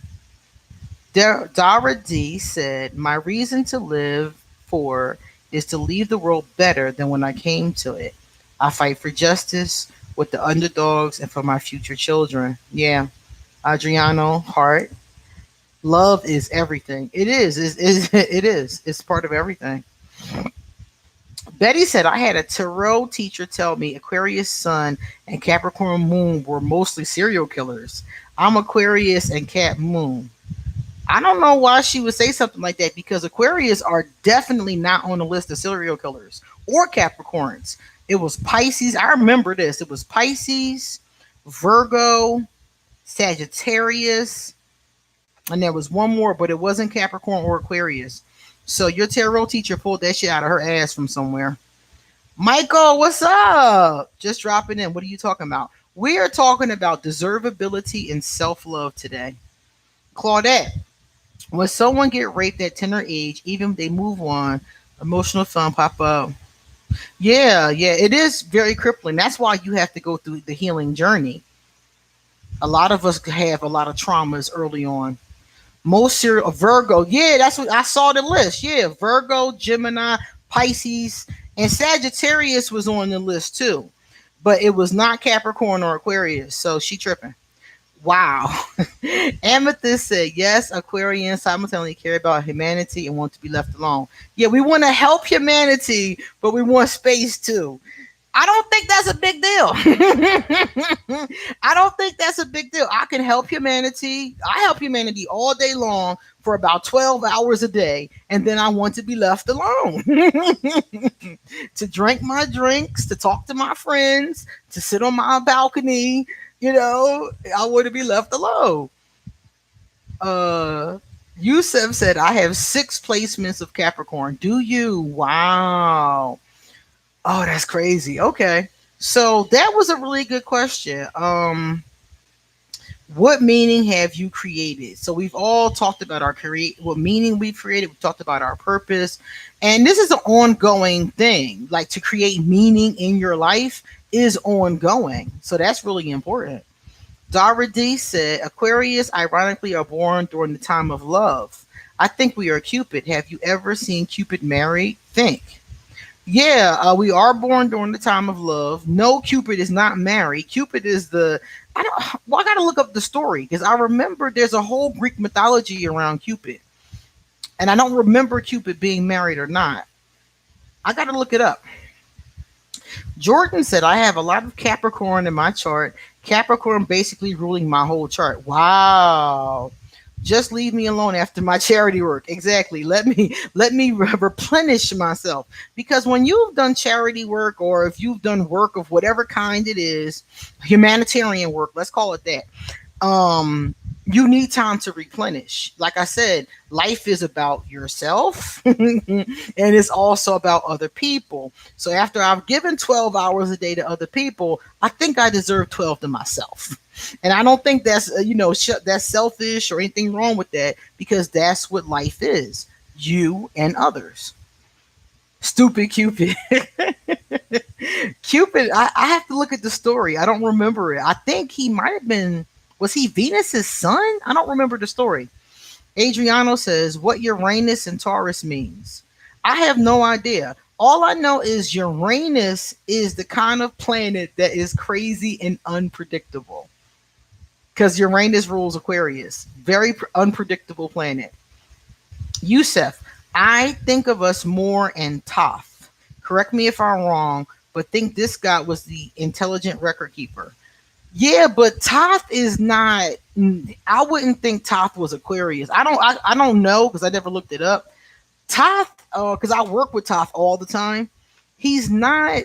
Dara D said, my reason to live for is to leave the world better than when I came to it. I fight for justice with the underdogs and for my future children. Yeah. Adriano Hart. Love is everything. It is. It is. It's part of everything. Betty said, I had a tarot teacher tell me Aquarius sun and Capricorn moon were mostly serial killers. I'm Aquarius and Cap moon. I don't know why she would say something like that, because Aquarius are definitely not on the list of serial killers or Capricorns. It was Pisces. I remember this. It was Pisces, Virgo, Sagittarius, and there was one more, but it wasn't Capricorn or Aquarius. So your tarot teacher pulled that shit out of her ass from somewhere. Michael, what's up? Just dropping in. What are you talking about? We are talking about deservability and self-love today. Claudette, when someone get raped at tender age, even if they move on, emotional fun pop up. Yeah, yeah, it is very crippling. That's why you have to go through the healing journey. A lot of us have a lot of traumas early on. Most serial Virgo, yeah, that's what I saw the list. Yeah, Virgo, Gemini, Pisces, and Sagittarius was on the list too, but it was not Capricorn or Aquarius. So she tripping. Wow. Amethyst said, yes, Aquarians simultaneously care about humanity and want to be left alone. Yeah, we want to help humanity, but we want space too. I don't think that's a big deal. I don't think that's a big deal. I can help humanity. I help humanity all day long for about 12 hours a day. And then I want to be left alone. To drink my drinks, to talk to my friends, to sit on my balcony. I want to be left alone. Yusuf said, I have 6 placements of Capricorn. Do you? Wow. Oh, that's crazy. Okay. So that was a really good question. What meaning have you created? So we've all talked about what meaning we've created. We've talked about our purpose. And this is an ongoing thing. Like, to create meaning in your life is ongoing. So that's really important. Dara D said, Aquarius ironically are born during the time of love. I think we are Cupid. Have you ever seen Cupid married? Think. Yeah, we are born during the time of love. No, Cupid is not married. Cupid is the. I don't. Well, I got to look up the story because I remember there's a whole Greek mythology around Cupid, and I don't remember Cupid being married or not. I got to look it up. Jordan said, I have a lot of Capricorn in my chart. Capricorn basically ruling my whole chart. Wow. Just leave me alone after my charity work. Exactly. Let me replenish myself. Because when you've done charity work, or if you've done work of whatever kind it is, humanitarian work, let's call it that, you need time to replenish. Like I said, life is about yourself and it's also about other people. So after I've given 12 hours a day to other people, I think I deserve 12 to myself. And I don't think that's that's selfish or anything wrong with that, because that's what life is, you and others. Stupid Cupid. Cupid, I have to look at the story. I don't remember it. I think he might have been, was he Venus's son? I don't remember the story. Adriano says, what Uranus and Taurus means. I have no idea. All I know is Uranus is the kind of planet that is crazy and unpredictable. Because Uranus rules Aquarius. Very unpredictable planet. Yusef, I think of us more in Thoth. Correct me if I'm wrong, but think this guy was the intelligent record keeper. Yeah, but Thoth is not. I wouldn't think Thoth was Aquarius. I don't know because I never looked it up. Thoth, because I work with Thoth all the time. He's not.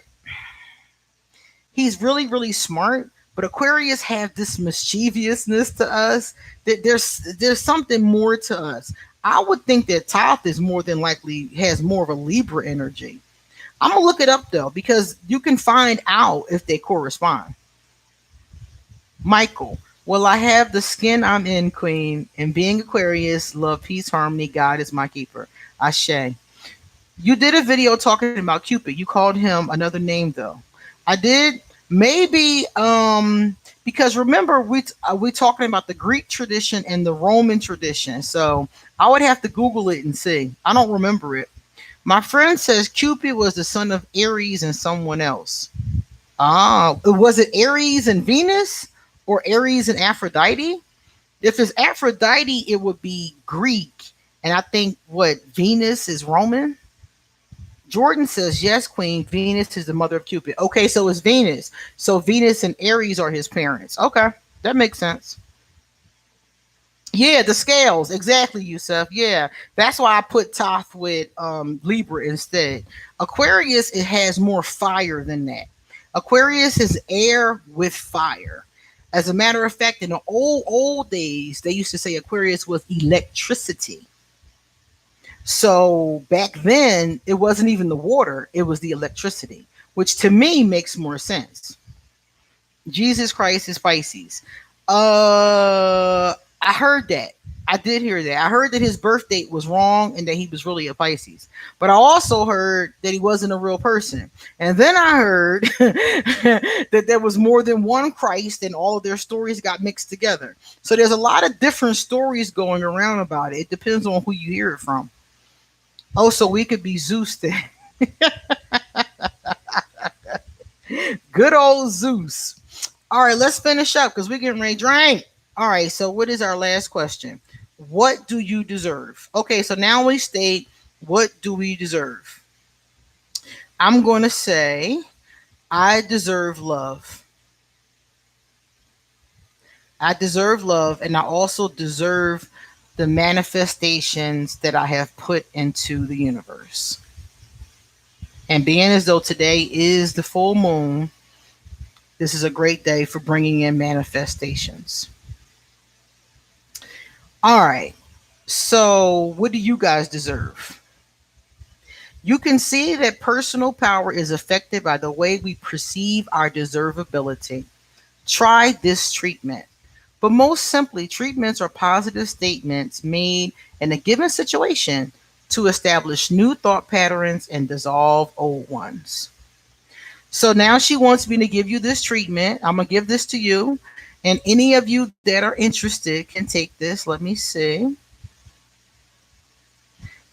He's really really smart, but Aquarius have this mischievousness to us. That there's something more to us. I would think that Thoth is more than likely has more of a Libra energy. I'm gonna look it up though because you can find out if they correspond. Michael, well, I have the skin I'm in, Queen, and being Aquarius, love, peace, harmony, God is my keeper. Ashe. You did a video talking about Cupid. You called him another name though. I did. Maybe because remember we talking about the Greek tradition and the Roman tradition. So I would have to Google it and see. I don't remember it. My friend says Cupid was the son of Aries and someone else. Ah, was it Aries and Venus or Aries and Aphrodite? If it's Aphrodite, it would be Greek, and I think what Venus is Roman. Jordan says, yes, Queen. Venus is the mother of Cupid. Okay, so it's Venus. So Venus and Aries are his parents. Okay, that makes sense. Yeah, the scales. Exactly, Yusuf. Yeah. That's why I put Thoth with Libra instead. Aquarius, it has more fire than that. Aquarius is air with fire. As a matter of fact, in the old days, they used to say Aquarius was electricity. So back then, it wasn't even the water, it was the electricity, which to me makes more sense. Jesus Christ is Pisces. I heard that. I did hear that. I heard that his birth date was wrong and that he was really a Pisces. But I also heard that he wasn't a real person. And then I heard that there was more than one Christ and all of their stories got mixed together. So there's a lot of different stories going around about it. It depends on who you hear it from. Oh, so we could be Zeus then. Good old Zeus. All right, let's finish up because we're getting ready to drink. All right, so what is our last question? What do you deserve? Okay, so now we state, what do we deserve? I'm going to say I deserve love. I deserve love, and I also deserve the manifestations that I have put into the universe. And being as though today is the full moon, this is a great day for bringing in manifestations. All right. So, what do you guys deserve? You can see that personal power is affected by the way we perceive our deservability. Try this treatment. But most simply, treatments are positive statements made in a given situation to establish new thought patterns and dissolve old ones. So now she wants me to give you this treatment. I'm going to give this to you. And any of you that are interested can take this. Let me see.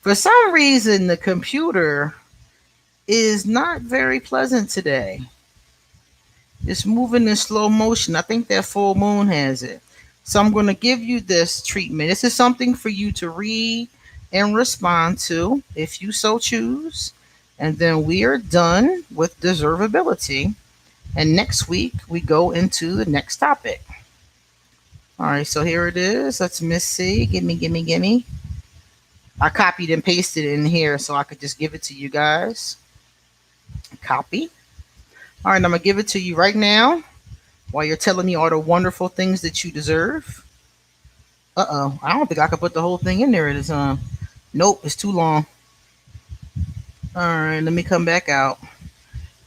For some reason, the computer is not very pleasant today. It's moving in slow motion. I think that full moon has it. So I'm going to give you this treatment. This is something for you to read and respond to if you so choose. And then we are done with deservability. And next week we go into the next topic. All right, so here it is. Let's miss see. Gimme, gimme, gimme. I copied and pasted it in here so I could just give it to you guys. Copy. All right, I'm gonna give it to you right now while you're telling me all the wonderful things that you deserve. Uh-oh, I don't think I could put the whole thing in there at a time. Nope, it's too long. All right, let me come back out.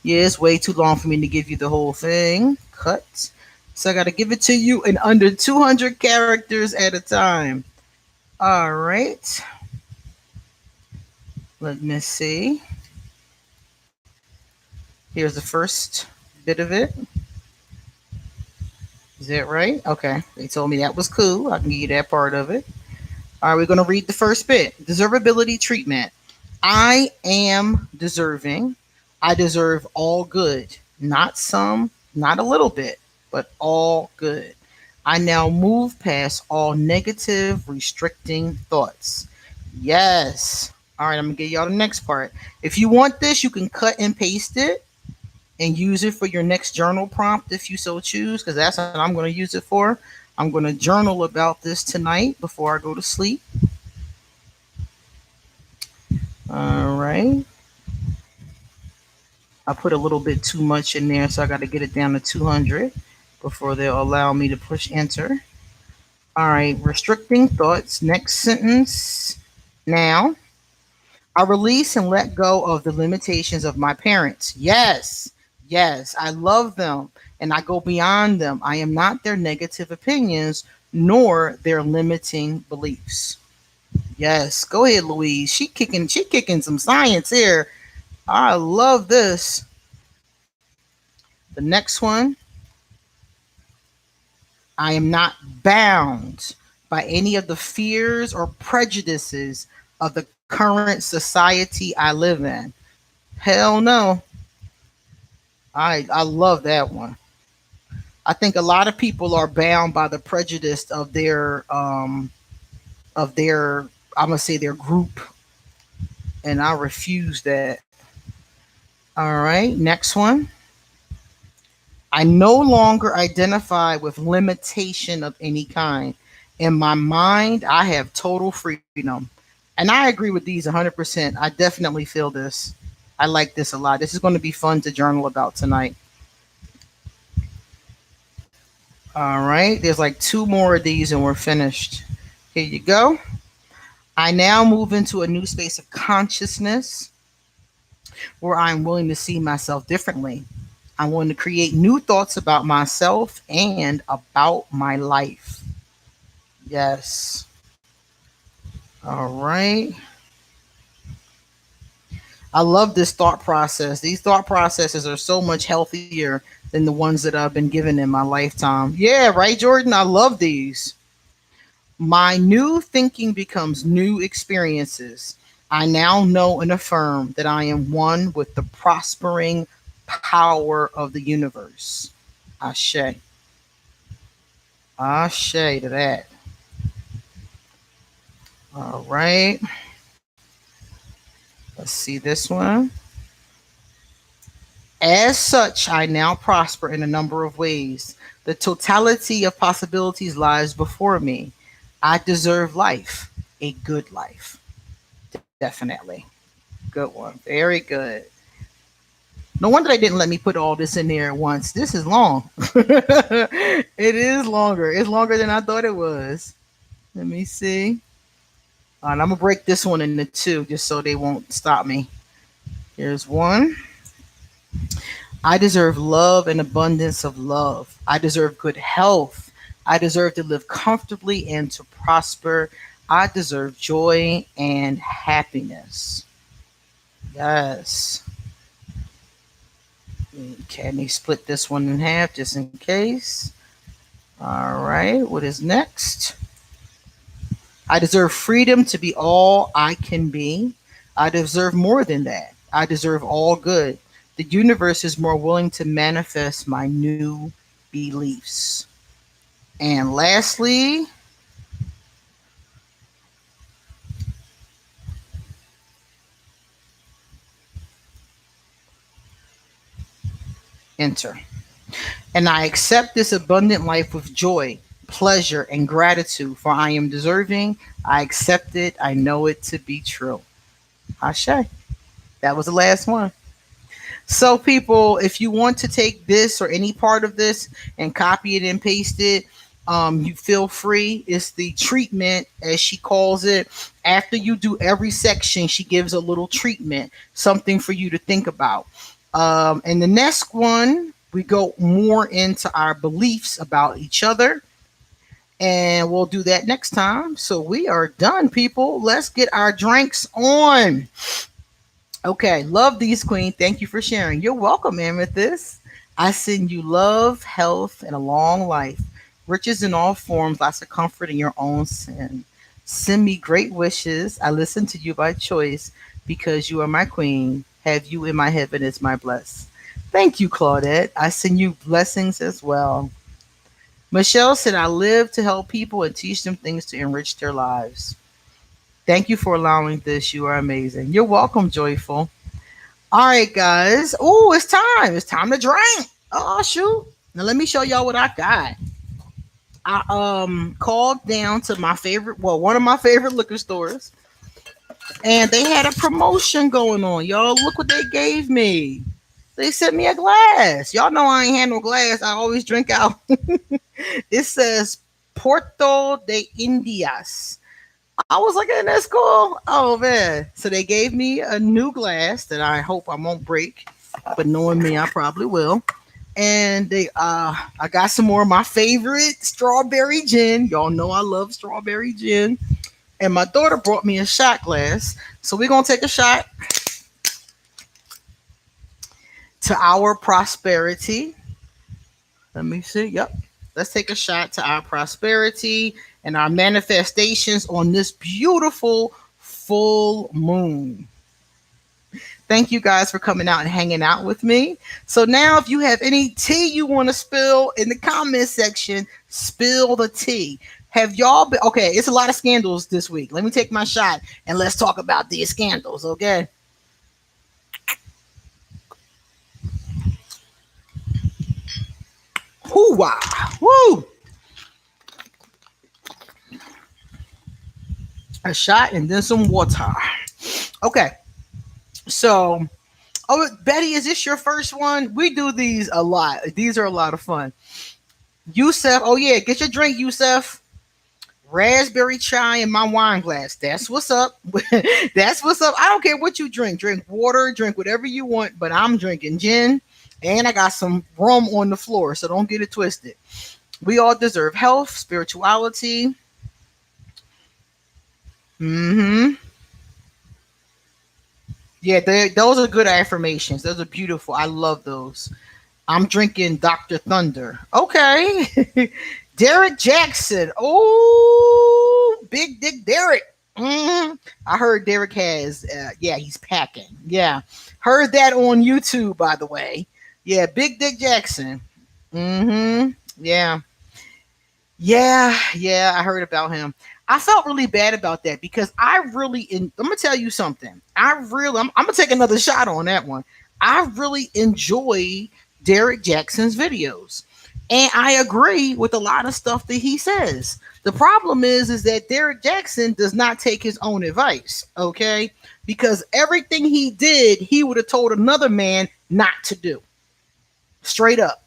Yeah, it's way too long for me to give you the whole thing. Cut. So I got to give it to you in under 200 characters at a time. All right. Let me see. Here's the first bit of it. Is that right? Okay. They told me that was cool. I can give you that part of it. All right, we're going to read the first bit. Deservability treatment. I am deserving. I deserve all good. Not some, not a little bit, but all good. I now move past all negative, restricting thoughts. Yes. All right, I'm going to give y'all the next part. If you want this, you can cut and paste it and use it for your next journal prompt if you so choose, because that's what I'm going to use it for. I'm going to journal about this tonight before I go to sleep. All right. I put a little bit too much in there, so I got to get it down to 200 before they'll allow me to push enter. All right, restricting thoughts. Next sentence. Now, I release and let go of the limitations of my parents. Yes, yes, I love them and I go beyond them. I am not their negative opinions nor their limiting beliefs. Yes, go ahead, Louise. She kicking some science here. I love this. The next one. I am not bound by any of the fears or prejudices of the current society I live in. Hell no. I love that one. I think a lot of people are bound by the prejudice of their I'm gonna say their group, and I refuse that. All right, next one. I no longer identify with limitation of any kind. In my mind, I have total freedom. And I agree with these 100%. I definitely feel this. I like this a lot. This is going to be fun to journal about tonight. All right, there's like two more of these and we're finished. Here you go. I now move into a new space of consciousness where I'm willing to see myself differently. I want to create new thoughts about myself and about my life. Yes. All right. I love this thought process. These thought processes are so much healthier than the ones that I've been given in my lifetime. Yeah, right, Jordan? I love these. My new thinking becomes new experiences. I now know and affirm that I am one with the prospering power of the universe. Ashe. Ashe to that. All right. Let's see this one. As such, I now prosper in a number of ways. The totality of possibilities lies before me. I deserve life, a good life. Definitely. Good one. Very good. No wonder they didn't let me put all this in there at once. This is long. It is longer. It's longer than I thought it was. Let me see. All right, I'm going to break this one into two just so they won't stop me. Here's one. I deserve love and abundance of love. I deserve good health. I deserve to live comfortably and to prosper. I deserve joy and happiness. Yes. Okay, let me split this one in half just in case. All right, what is next? I deserve freedom to be all I can be. I deserve more than that. I deserve all good. The universe is more willing to manifest my new beliefs. And lastly, enter. And I accept this abundant life with joy, pleasure, and gratitude, for I am deserving. I accept it. I know it to be true. Ashe. That was the last one. So, people, if you want to take this or any part of this and copy it and paste it, you feel free. It's the treatment, as she calls it. After you do every section, she gives a little treatment, something for you to think about. And the next one, we go more into our beliefs about each other. And we'll do that next time. So we are done, people. Let's get our drinks on. Okay, love these, Queen. Thank you for sharing. You're welcome, Amethyst. I send you love, health, and a long life, riches in all forms, lots of comfort in your own sin. Send me great wishes. I listen to you by choice because you are my queen. Have you in my heaven is my bless. Thank you, Claudette. I send you blessings as well. Michelle said, I live to help people and teach them things to enrich their lives. Thank you for allowing this. You are amazing. You're welcome, Joyful. All right, guys. Oh, it's time. It's time to drink. Oh, shoot. Now let me show y'all what I got. I called down to my favorite, well, one of my favorite liquor stores, and they had a promotion going on. Y'all, look what they gave me. They sent me a glass. Y'all know I ain't had no glass. I always drink out. It says Porto de Indias. I was like, in that school. Oh man. So they gave me a new glass that I hope I won't break. But knowing me, I probably will. And they I got some more of my favorite strawberry gin. Y'all know I love strawberry gin. And my daughter brought me a shot glass. So we're gonna take a shot to our prosperity. Let me see. Yep. Let's take a shot to our prosperity and our manifestations on this beautiful full moon. Thank you guys for coming out and hanging out with me. So now if you have any tea you want to spill in the comment section, spill the tea. Have y'all been okay? It's a lot of scandals this week. Let me take my shot and let's talk about these scandals, okay? Hoo-wah. Woo! A shot and then some water. Okay. So, oh, Betty, is this your first one? We do these a lot. These are a lot of fun. Yusef, oh yeah, get your drink, Yusef. Raspberry chai in my wine glass. That's what's up. That's what's up. I don't care what you drink. Drink water, drink whatever you want, but I'm drinking gin and I got some rum on the floor, so don't get it twisted. We all deserve health, spirituality. Mm-hmm. Yeah, those are good affirmations. Those are beautiful. I love those. I'm drinking Dr. Thunder. Okay. Derek Jackson. Oh, Big Dick Derek. I heard Derek has, yeah, he's packing. Yeah. Heard that on YouTube, by the way. Yeah, Big Dick Jackson. Yeah. Yeah, I heard about him. I felt really bad about that because I'm gonna tell you something. I'm gonna take another shot on that one. I really enjoy Derek Jackson's videos, and I agree with a lot of stuff that he says. The problem is that Derek Jackson does not take his own advice, okay? Because everything he did, he would have told another man not to do, straight up.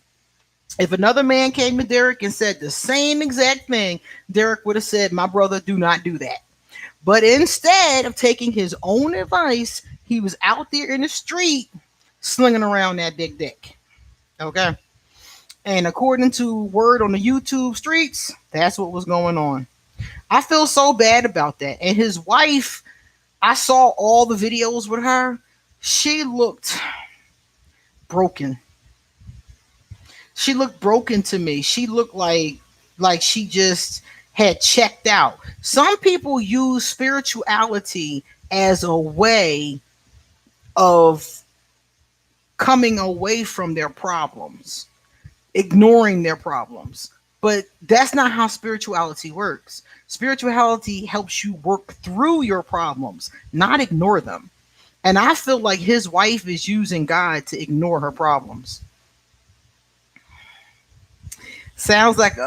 If another man came to Derek and said the same exact thing, Derek would have said, my brother, do not do that. But instead of taking his own advice, he was out there in the street slinging around that big dick. Okay. And according to word on the YouTube streets, that's what was going on. I feel so bad about that. And his wife, I saw all the videos with her. She looked broken. She looked broken to me. She looked like she just had checked out. Some people use spirituality as a way of coming away from their problems, ignoring their problems. But that's not how spirituality works. Spirituality helps you work through your problems, not ignore them. And I feel like his wife is using God to ignore her problems. Sounds like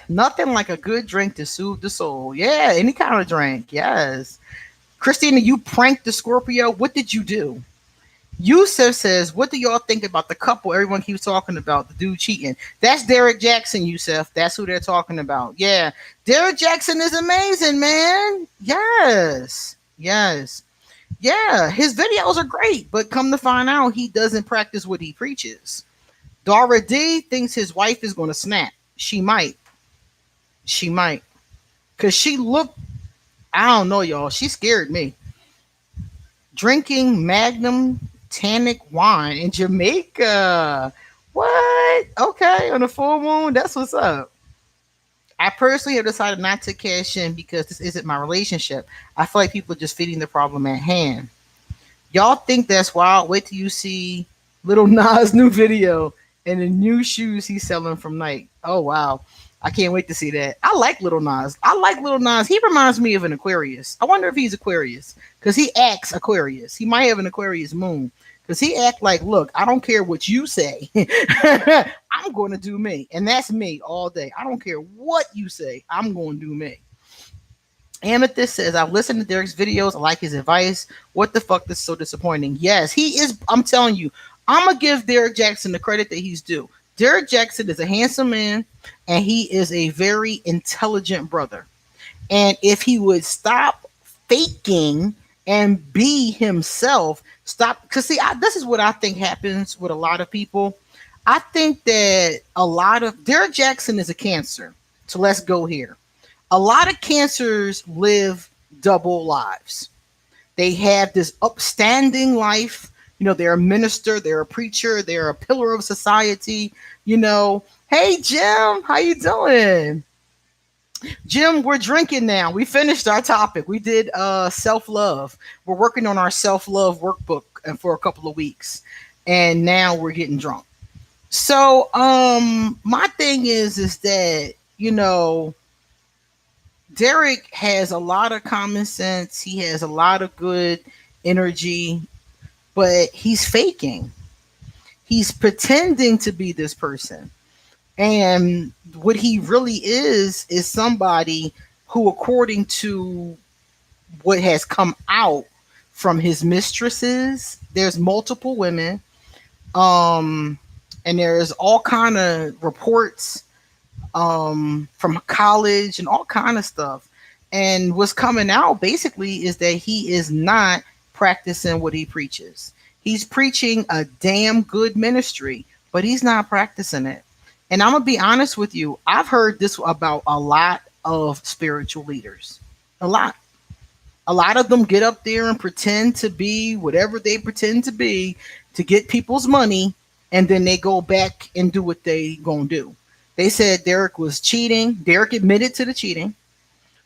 nothing like a good drink to soothe the soul. Yeah, any kind of drink. Yes. Christina, you pranked the Scorpio. What did you do? Yusuf says, what do y'all think about the couple everyone keeps talking about, the dude cheating? That's Derek Jackson, Yusuf. That's who they're talking about. Yeah. Derek Jackson is amazing, man. Yes. Yes. Yeah. His videos are great, but come to find out, he doesn't practice what he preaches. Dara D thinks his wife is going to snap. She might. She might. Because she looked, I don't know, y'all. She scared me. Drinking Magnum Tannic wine in Jamaica. What? Okay, on a full moon. That's what's up. I personally have decided not to cash in because this isn't my relationship. I feel like people are just feeding the problem at hand. Y'all think that's wild? Wait till you see Little Nas' new video and the new shoes he's selling from Nike. Oh wow. I can't wait to see that. I like Little Nas. I like Little Nas. He reminds me of an Aquarius. I wonder if he's Aquarius because he acts Aquarius. He might have an Aquarius moon because he act like, look, I don't care what you say. I'm going to do me, and that's me all day. I don't care what you say. I'm going to do me. Amethyst says, I've listened to Derek's videos. I like his advice. What the fuck? This is so disappointing. Yes, he is. I'm telling you, I'm going to give Derek Jackson the credit that he's due. Derek Jackson is a handsome man and he is a very intelligent brother. And if he would stop faking and be himself, stop. Because, see, this is what I think happens with a lot of people. I think that a lot of Derek Jackson is a Cancer. So let's go here. A lot of Cancers live double lives. They have this upstanding life. You know, they're a minister, they're a preacher, they're a pillar of society. You know, hey Jim, how you doing? Jim, we're drinking now. We finished our topic. We did self-love. We're working on our self-love workbook and for a couple of weeks. And now we're getting drunk. So my thing is that, you know, Derek has a lot of common sense. He has a lot of good energy, but he's faking. He's pretending to be this person. And what he really is somebody who, according to what has come out from his mistresses, there's multiple women. And there's all kind of reports from college and all kind of stuff. And what's coming out basically is that he is not practicing what he preaches. He's preaching a damn good ministry, but he's not practicing it. And I'm going to be honest with you. I've heard this about a lot of spiritual leaders. A lot. A lot of them get up there and pretend to be whatever they pretend to be to get people's money. And then they go back and do what they going to do. They said Derek was cheating. Derek admitted to the cheating.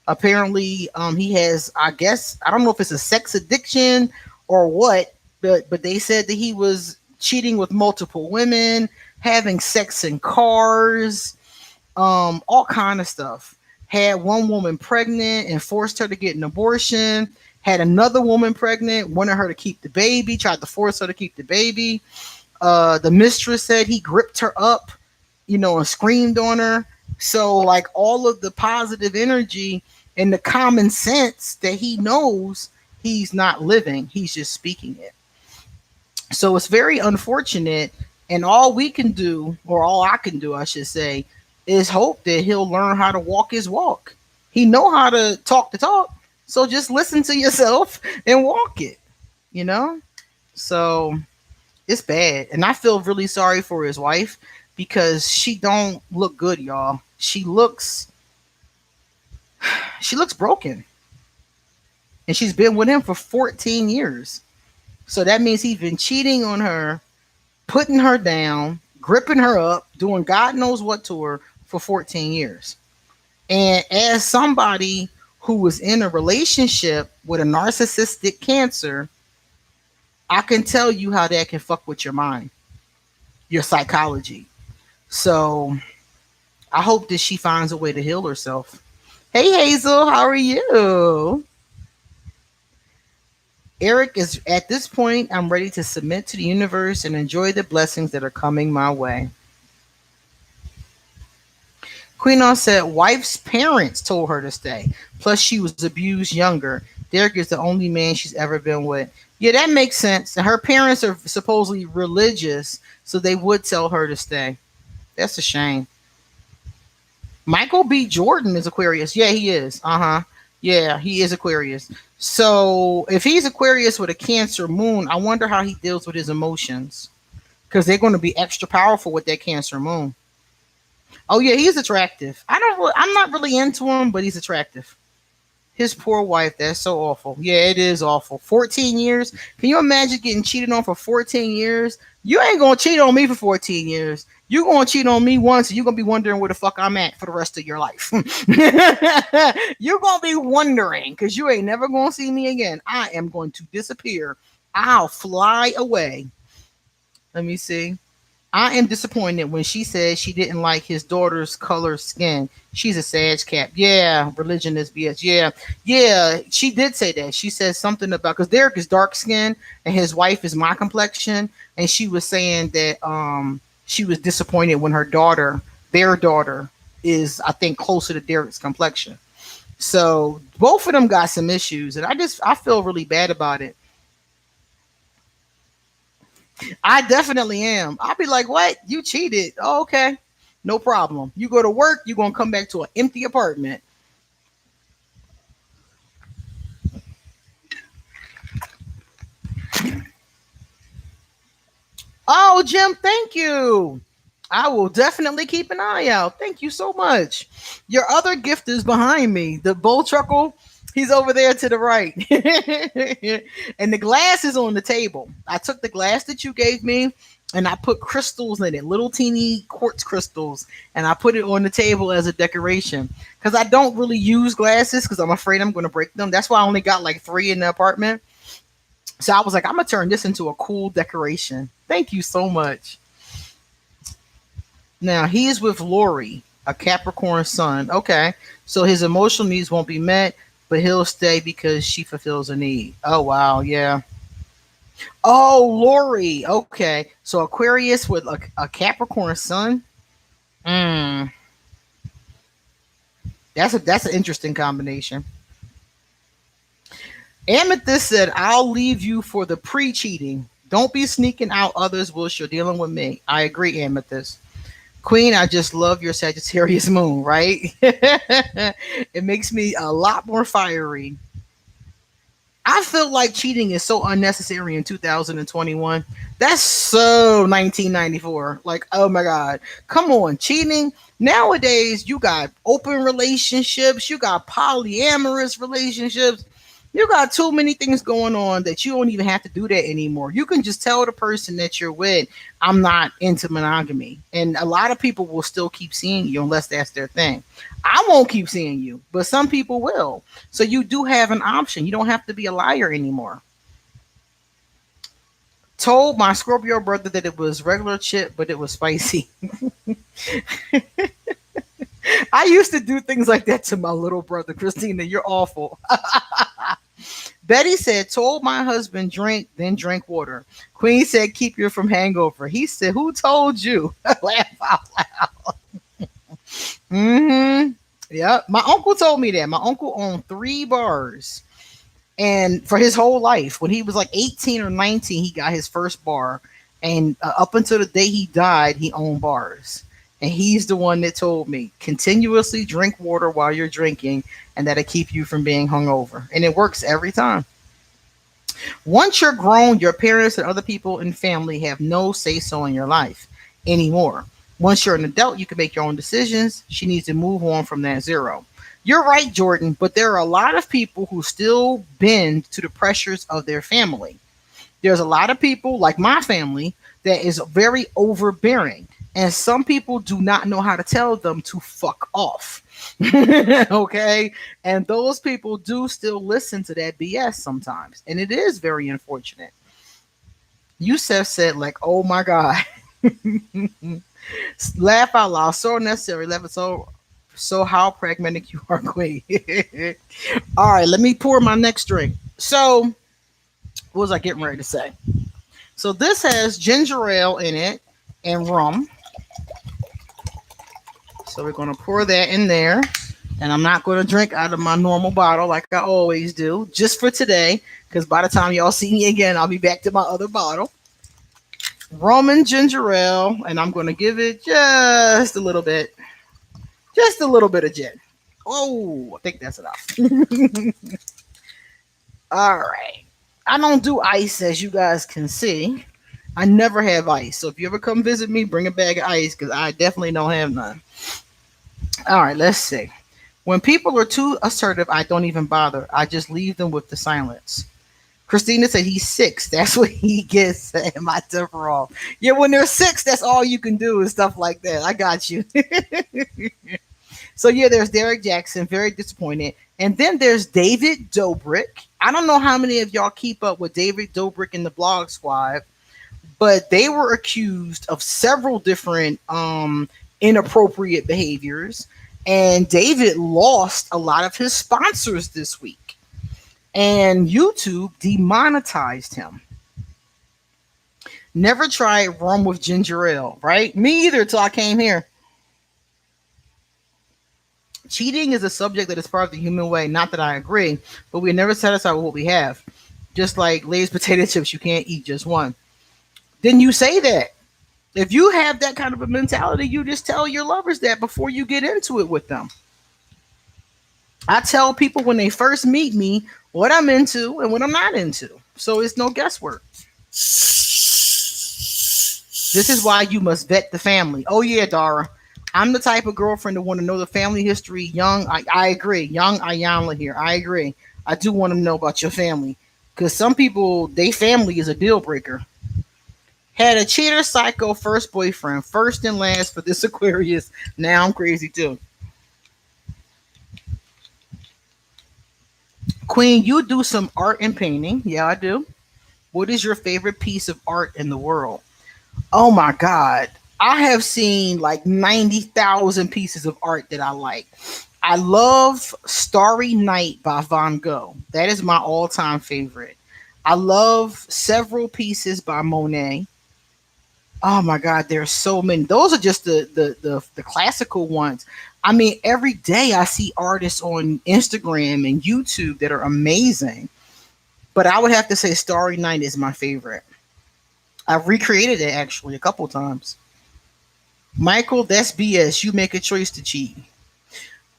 Apparently, he has, I guess, I don't know if it's a sex addiction or what, but they said that he was cheating with multiple women, having sex in cars, all kind of stuff. Had one woman pregnant and forced her to get an abortion. Had another woman pregnant, wanted her to keep the baby, tried to force her to keep the baby. The mistress said he gripped her up, you know, and screamed on her. So, like, all of the positive energy and the common sense that he knows, he's not living. He's just speaking it. So it's very unfortunate. And all we can do, or all I can do, I should say, is hope that he'll learn how to walk his walk. He know how to talk the talk. So just listen to yourself and walk it, you know? So it's bad. And I feel really sorry for his wife because she don't look good, y'all. She looks broken. And she's been with him for 14 years. So that means he's been cheating on her, putting her down, gripping her up, doing God knows what to her for 14 years. And as somebody who was in a relationship with a narcissistic Cancer, I can tell you how that can fuck with your mind, your psychology. So I hope that she finds a way to heal herself. Hey Hazel, how are you? Eric is at this point, I'm ready to submit to the universe and enjoy the blessings that are coming my way. Queen On said wife's parents told her to stay. Plus she was abused younger. Derek is the only man she's ever been with. Yeah, that makes sense. And her parents are supposedly religious, so they would tell her to stay. That's a shame. Michael B. Jordan is Aquarius. Yeah, he is. Uh-huh. Yeah, he is Aquarius. So if he's Aquarius with a Cancer moon, I wonder how he deals with his emotions. Because they're going to be extra powerful with that Cancer moon. Oh yeah, he's attractive. I'm not really into him, but he's attractive. His poor wife, that's so awful. Yeah, it is awful. 14 years. Can you imagine getting cheated on for 14 years? You ain't gonna cheat on me for 14 years. You gonna cheat on me once, and you're gonna be wondering where the fuck I'm at for the rest of your life. You're gonna be wondering because you ain't never gonna see me again. I am going to disappear. I'll fly away. Let me see. I am disappointed when she says she didn't like his daughter's color skin. She's a Sag Cap. Yeah, religion is BS. Yeah, yeah, she did say that. She said something about because Derek is dark skin and his wife is my complexion, and she was saying that she was disappointed when their daughter, is I think closer to Derek's complexion. So both of them got some issues, and I feel really bad about it. I definitely am. I'll be like, what? You cheated. Oh, okay. No problem. You go to work, you're going to come back to an empty apartment. Oh, Jim, thank you. I will definitely keep an eye out. Thank you so much. Your other gift is behind me. The bull truckle, he's over there to the right. And the glass is on the table. I took the glass that you gave me and I put crystals in it, little teeny quartz crystals, and I put it on the table as a decoration. Because I don't really use glasses because I'm afraid I'm going to break them. That's why I only got like three in the apartment. So I was like, I'm going to turn this into a cool decoration. Thank you so much. Now he is with Lori, a Capricorn sun. Okay, so his emotional needs won't be met, but he'll stay because she fulfills a need. Oh wow, yeah. Oh, Lori. Okay, so Aquarius with a Capricorn sun. Mm, that's an interesting combination. Amethyst said, "I'll leave you for the pre-cheating. Don't be sneaking out others whilst you're dealing with me." I agree, Amethyst. Queen, I just love your Sagittarius moon, right? It makes me a lot more fiery. I feel like cheating is so unnecessary in 2021. That's so 1994. Like, oh my God. Come on, cheating. Nowadays, you got open relationships, you got polyamorous relationships. You got too many things going on that you don't even have to do that anymore. You can just tell the person that you're with, I'm not into monogamy. And a lot of people will still keep seeing you unless that's their thing. I won't keep seeing you, but some people will. So you do have an option. You don't have to be a liar anymore. Told my Scorpio brother that it was regular chip, but it was spicy. I used to do things like that to my little brother, Christina. You're awful. Betty said, told my husband drink, then drink water. Queen said, keep you from hangover. He said, who told you? Laugh out loud. Mm-hmm. Yeah. My uncle told me that. My uncle owned three bars. And for his whole life, when he was like 18 or 19, he got his first bar. And up until the day he died, he owned bars. And he's the one that told me continuously drink water while you're drinking, and that'll keep you from being hungover. And it works every time. Once you're grown, your parents and other people in family have no say so in your life anymore. Once you're an adult, you can make your own decisions. She needs to move on from that zero. You're right, Jordan, but there are a lot of people who still bend to the pressures of their family. There's a lot of people, like my family, that is very overbearing. And some people do not know how to tell them to fuck off. Okay. And those people do still listen to that BS sometimes. And it is very unfortunate. Yusef said, like, oh my God. Laugh out loud. So unnecessary. Laugh so how pragmatic you are, Queen. All right, let me pour my next drink. So, what was I getting ready to say? So this has ginger ale in it and rum. So we're gonna pour that in there. And I'm not gonna drink out of my normal bottle like I always do, just for today, because by the time y'all see me again, I'll be back to my other bottle. Rum and ginger ale, and I'm gonna give it just a little bit of gin. Oh, I think that's enough. All right. I don't do ice, as you guys can see. I never have ice. So if you ever come visit me, bring a bag of ice because I definitely don't have none. All right, let's see. When people are too assertive, I don't even bother. I just leave them with the silence. Christina said he's six. That's what he gets in my temper off. Yeah, when they're six, that's all you can do is stuff like that. I got you. So yeah, there's Derek Jackson, very disappointed. And then there's David Dobrik. I don't know how many of y'all keep up with David Dobrik in the Blog Squad, but they were accused of several different inappropriate behaviors. And David lost a lot of his sponsors this week. And YouTube demonetized him. Never tried rum with ginger ale, right? Me either till I came here. Cheating is a subject that is part of the human way. Not that I agree, but we're never satisfied with what we have. Just like Lay's potato chips, you can't eat just one. Then you say that. If you have that kind of a mentality, you just tell your lovers that before you get into it with them. I tell people when they first meet me what I'm into and what I'm not into. So it's no guesswork. This is why you must vet the family. Oh yeah, Dara. I'm the type of girlfriend that want to know the family history. Young, I agree. Young Ayanla here. I agree. I do want to know about your family. Because some people, they family is a deal breaker. Had a cheater psycho first boyfriend. First and last for this Aquarius. Now I'm crazy too. Queen, you do some art and painting. Yeah, I do. What is your favorite piece of art in the world? Oh my God. I have seen like 90,000 pieces of art that I like. I love Starry Night by Van Gogh. That is my all time favorite. I love several pieces by Monet. Oh my God, there's so many. Those are just the classical ones. I mean, every day I see artists on Instagram and YouTube that are amazing. But I would have to say Starry Night is my favorite. I've recreated it actually a couple times. Michael, that's BS. You make a choice to cheat.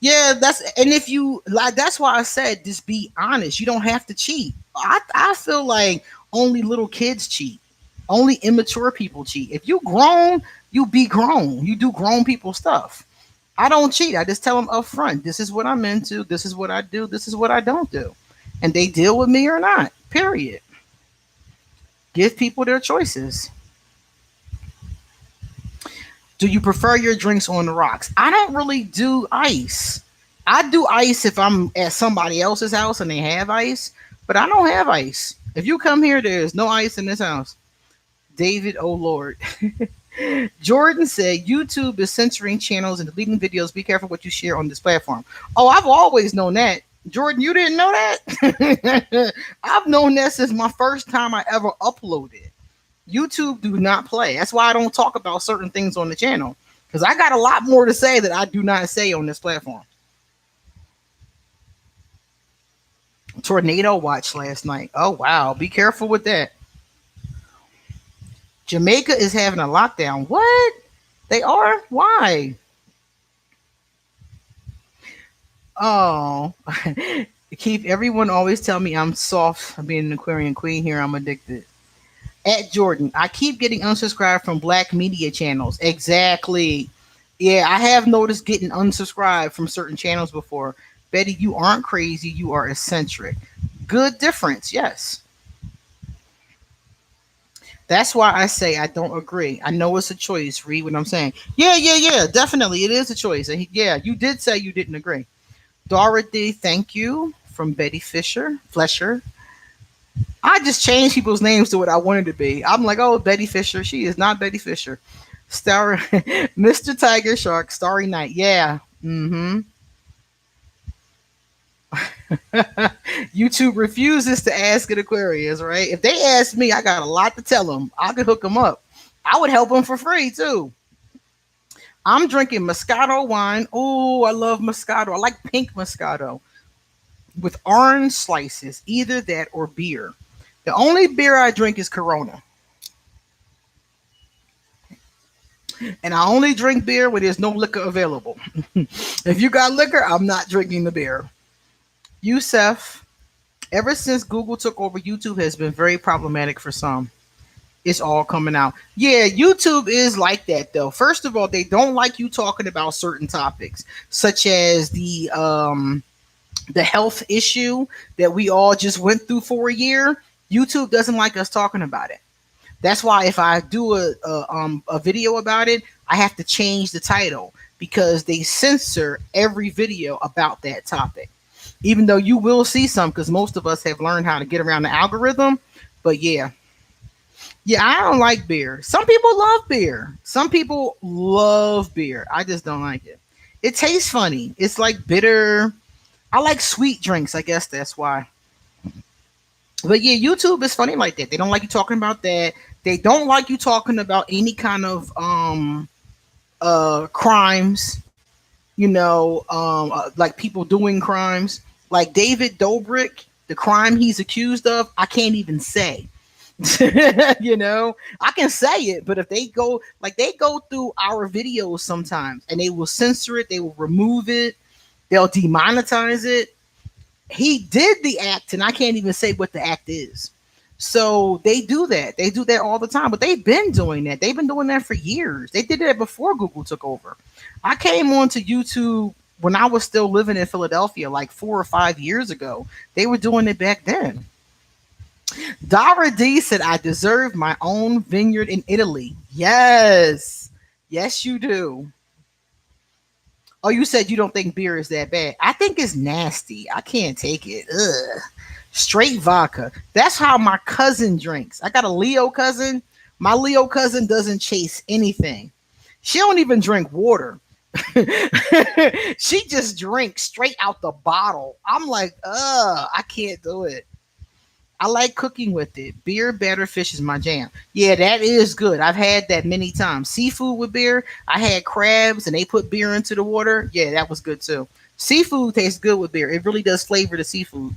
Yeah, and if you like, that's why I said just be honest. You don't have to cheat. I feel like only little kids cheat. Only immature people cheat. If you grown, you be grown. You do grown people stuff. I don't cheat. I just tell them up front, this is what I'm into. This is what I do. This is what I don't do. And they deal with me or not. Period. Give people their choices. Do you prefer your drinks on the rocks? I don't really do ice. I do ice if I'm at somebody else's house and they have ice, but I don't have ice. If you come here, there's no ice in this house. David, oh Lord. Jordan said YouTube is censoring channels and deleting videos. Be careful what you share on this platform. Oh, I've always known that. Jordan, you didn't know that? I've known that since my first time I ever uploaded. YouTube do not play. That's why I don't talk about certain things on the channel. Because I got a lot more to say that I do not say on this platform. Tornado watch last night. Oh, wow. Be careful with that. Jamaica is having a lockdown. What? They are? Why? Oh. Keep everyone always tell me I'm soft. I'm being an Aquarian queen here. I'm addicted. At Jordan, I keep getting unsubscribed from black media channels. Exactly. Yeah, I have noticed getting unsubscribed from certain channels before. Betty, you aren't crazy. You are eccentric. Good difference. Yes. That's why I say I don't agree. I know it's a choice. Read what I'm saying. Yeah. Definitely. It is a choice. And yeah, you did say you didn't agree. Dorothy, thank you. From Betty Flesher. I I just change people's names to what I wanted to be. I'm like, oh, Betty Fisher. She is not Betty Fisher. Star Mr. Tiger Shark, Starry Night. Yeah. Mm-hmm. YouTube refuses to ask an Aquarius, right? If they ask me, I got a lot to tell them. I could hook them up. I would help them for free too. I'm drinking Moscato wine. Oh, I love Moscato. I like pink Moscato with orange slices, either that or beer. The only beer I drink is Corona. And I only drink beer when there's no liquor available. If you got liquor, I'm not drinking the beer. Youssef, ever since Google took over, YouTube has been very problematic for some. It's all coming out. Yeah, YouTube is like that though. First of all, they don't like you talking about certain topics, such as the health issue that we all just went through for a year. YouTube doesn't like us talking about it. That's why if I do a video about it, I have to change the title because they censor every video about that topic. Even though you will see some, because most of us have learned how to get around the algorithm. But yeah, yeah, I don't like beer. Some people love beer. Some people love beer. I just don't like it. It tastes funny. It's like bitter. I like sweet drinks. I guess that's why. But yeah, YouTube is funny like that. They don't like you talking about that. They don't like you talking about any kind of crimes. Like people doing crimes. Like David Dobrik, the crime he's accused of, I can't even say. I can say it, but if they go through our videos sometimes and they will censor it, they will remove it, they'll demonetize it. He did the act, and I can't even say what the act is. So they do that. They do that all the time, but they've been doing that. They've been doing that for years. They did that before Google took over. I came onto YouTube when I was still living in Philadelphia, like 4 or 5 years ago. They were doing it back then. Dara D said, I deserve my own vineyard in Italy. Yes. Yes, you do. Oh, you said you don't think beer is that bad. I think it's nasty. I can't take it. Ugh. Straight vodka. That's how my cousin drinks. I got a Leo cousin. My Leo cousin doesn't chase anything. She don't even drink water. She just drinks straight out the bottle. I'm like, I can't do it. I like cooking with it. Beer, batter, fish is my jam. Yeah, that is good. I've had that many times. Seafood with beer. I had crabs and they put beer into the water. Yeah, that was good too. Seafood tastes good with beer. It really does flavor the seafood.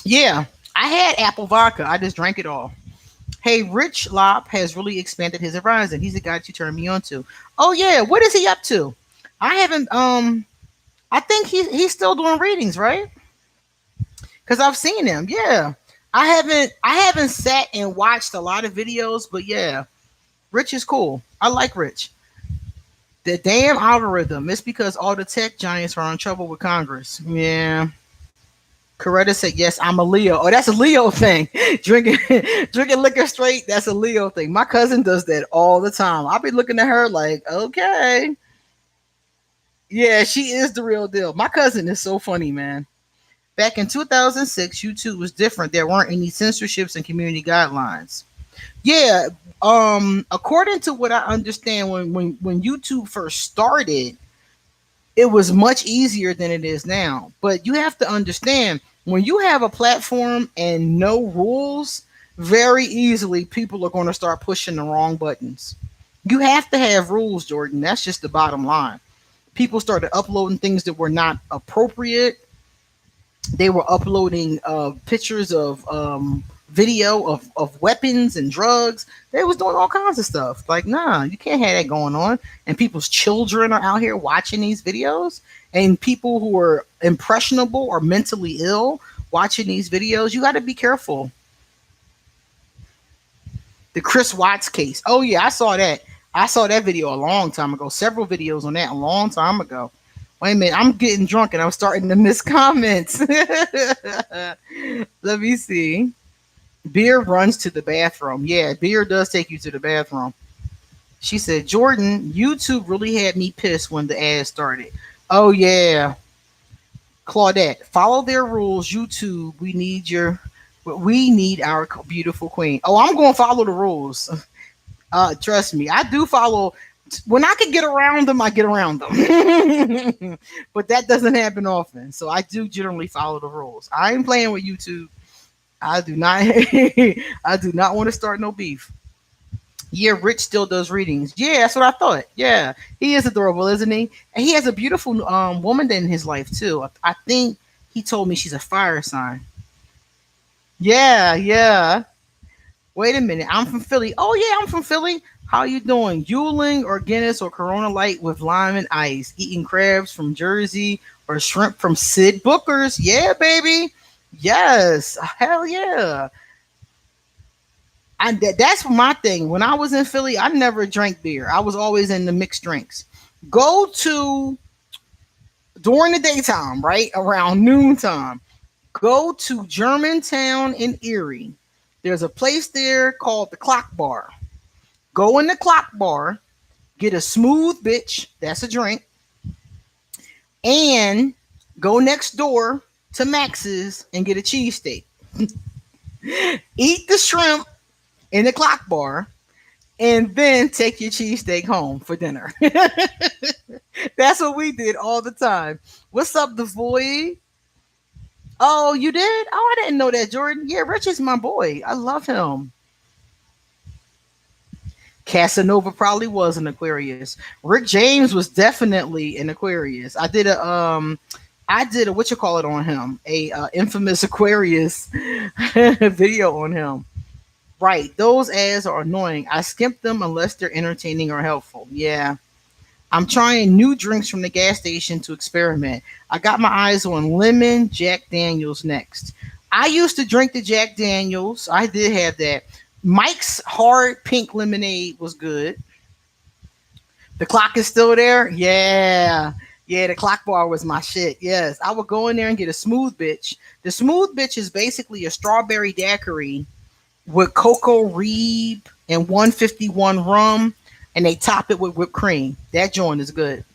Yeah, I had apple vodka. I just drank it all. Hey, Rich Lop has really expanded his horizon. He's the guy that you turned me on to. Oh yeah, what is he up to? I haven't I think he's still doing readings, right? Because I've seen him. Yeah. I haven't sat and watched a lot of videos, but yeah, Rich is cool. I like Rich. The damn algorithm. It's because all the tech giants are in trouble with Congress. Yeah. Coretta said, yes, I'm a Leo. Oh, that's a Leo thing. drinking drinking liquor straight, that's a Leo thing. My cousin does that all the time. I'll be looking at her like, okay. Yeah, she is the real deal. My cousin is so funny, man. Back in 2006, YouTube was different. There weren't any censorships and community guidelines. Yeah, according to what I understand, when YouTube first started, it was much easier than it is now. But you have to understand when you have a platform and no rules, very easily people are going to start pushing the wrong buttons. You have to have rules, Jordan. That's just the bottom line. People started uploading things that were not appropriate. They were uploading pictures of video of weapons and drugs. They was doing all kinds of stuff. Like, nah, you can't have that going on. And people's children are out here watching these videos. And people who are impressionable or mentally ill watching these videos, you got to be careful. The Chris Watts case. Oh yeah, I saw that. I saw that video a long time ago. Several videos on that a long time ago. Wait a minute, I'm getting drunk and I'm starting to miss comments. Let me see. Beer runs to the bathroom. Yeah, beer does take you to the bathroom. She said, Jordan, YouTube really had me pissed when the ad started. Oh, yeah. Claudette, follow their rules. YouTube, we need our beautiful queen. Oh, I'm going to follow the rules. Trust me, I do follow. When I can get around them, I get around them. But that doesn't happen often. So I do generally follow the rules. I ain't playing with YouTube. I do not. I do not want to start no beef. Yeah, Rich still does readings. Yeah, that's what I thought. Yeah, he is adorable, isn't he? And he has a beautiful woman in his life too. I think he told me she's a fire sign. Yeah, yeah. Wait a minute. I'm from Philly. Oh yeah, I'm from Philly. How you doing? Yuling or Guinness or Corona Light with lime and ice. Eating crabs from Jersey or shrimp from Sid Booker's. Yeah, baby. Yes. Hell yeah. That's my thing. When I was in Philly, I never drank beer. I was always in the mixed drinks. Go to during the daytime, right around noontime. Go to Germantown in Erie. There's a place there called the Clock Bar. Go in the Clock Bar, get a smooth bitch. That's a drink, and go next door to Max's and get a cheesesteak. Eat the shrimp in the Clock Bar and then take your cheesesteak home for dinner. That's what we did all the time. What's up, the void? Oh, you did? Oh, I didn't know that, Jordan. Yeah, Rich is my boy. I love him. Casanova probably was an Aquarius. Rick James was definitely an Aquarius. I did a what you call it on him, a infamous Aquarius video on him. Right, those ads are annoying. I skip them unless they're entertaining or helpful. Yeah, I'm trying new drinks from the gas station to experiment. I got my eyes on lemon Jack Daniels next. I used to drink the Jack Daniels. I did have that. Mike's hard pink lemonade was good. The clock is still there. Yeah. Yeah, the clock bar was my shit. Yes. I would go in there and get a smooth bitch. The smooth bitch is basically a strawberry daiquiri with cocoa reeb and 151 rum, and they top it with whipped cream. That joint is good.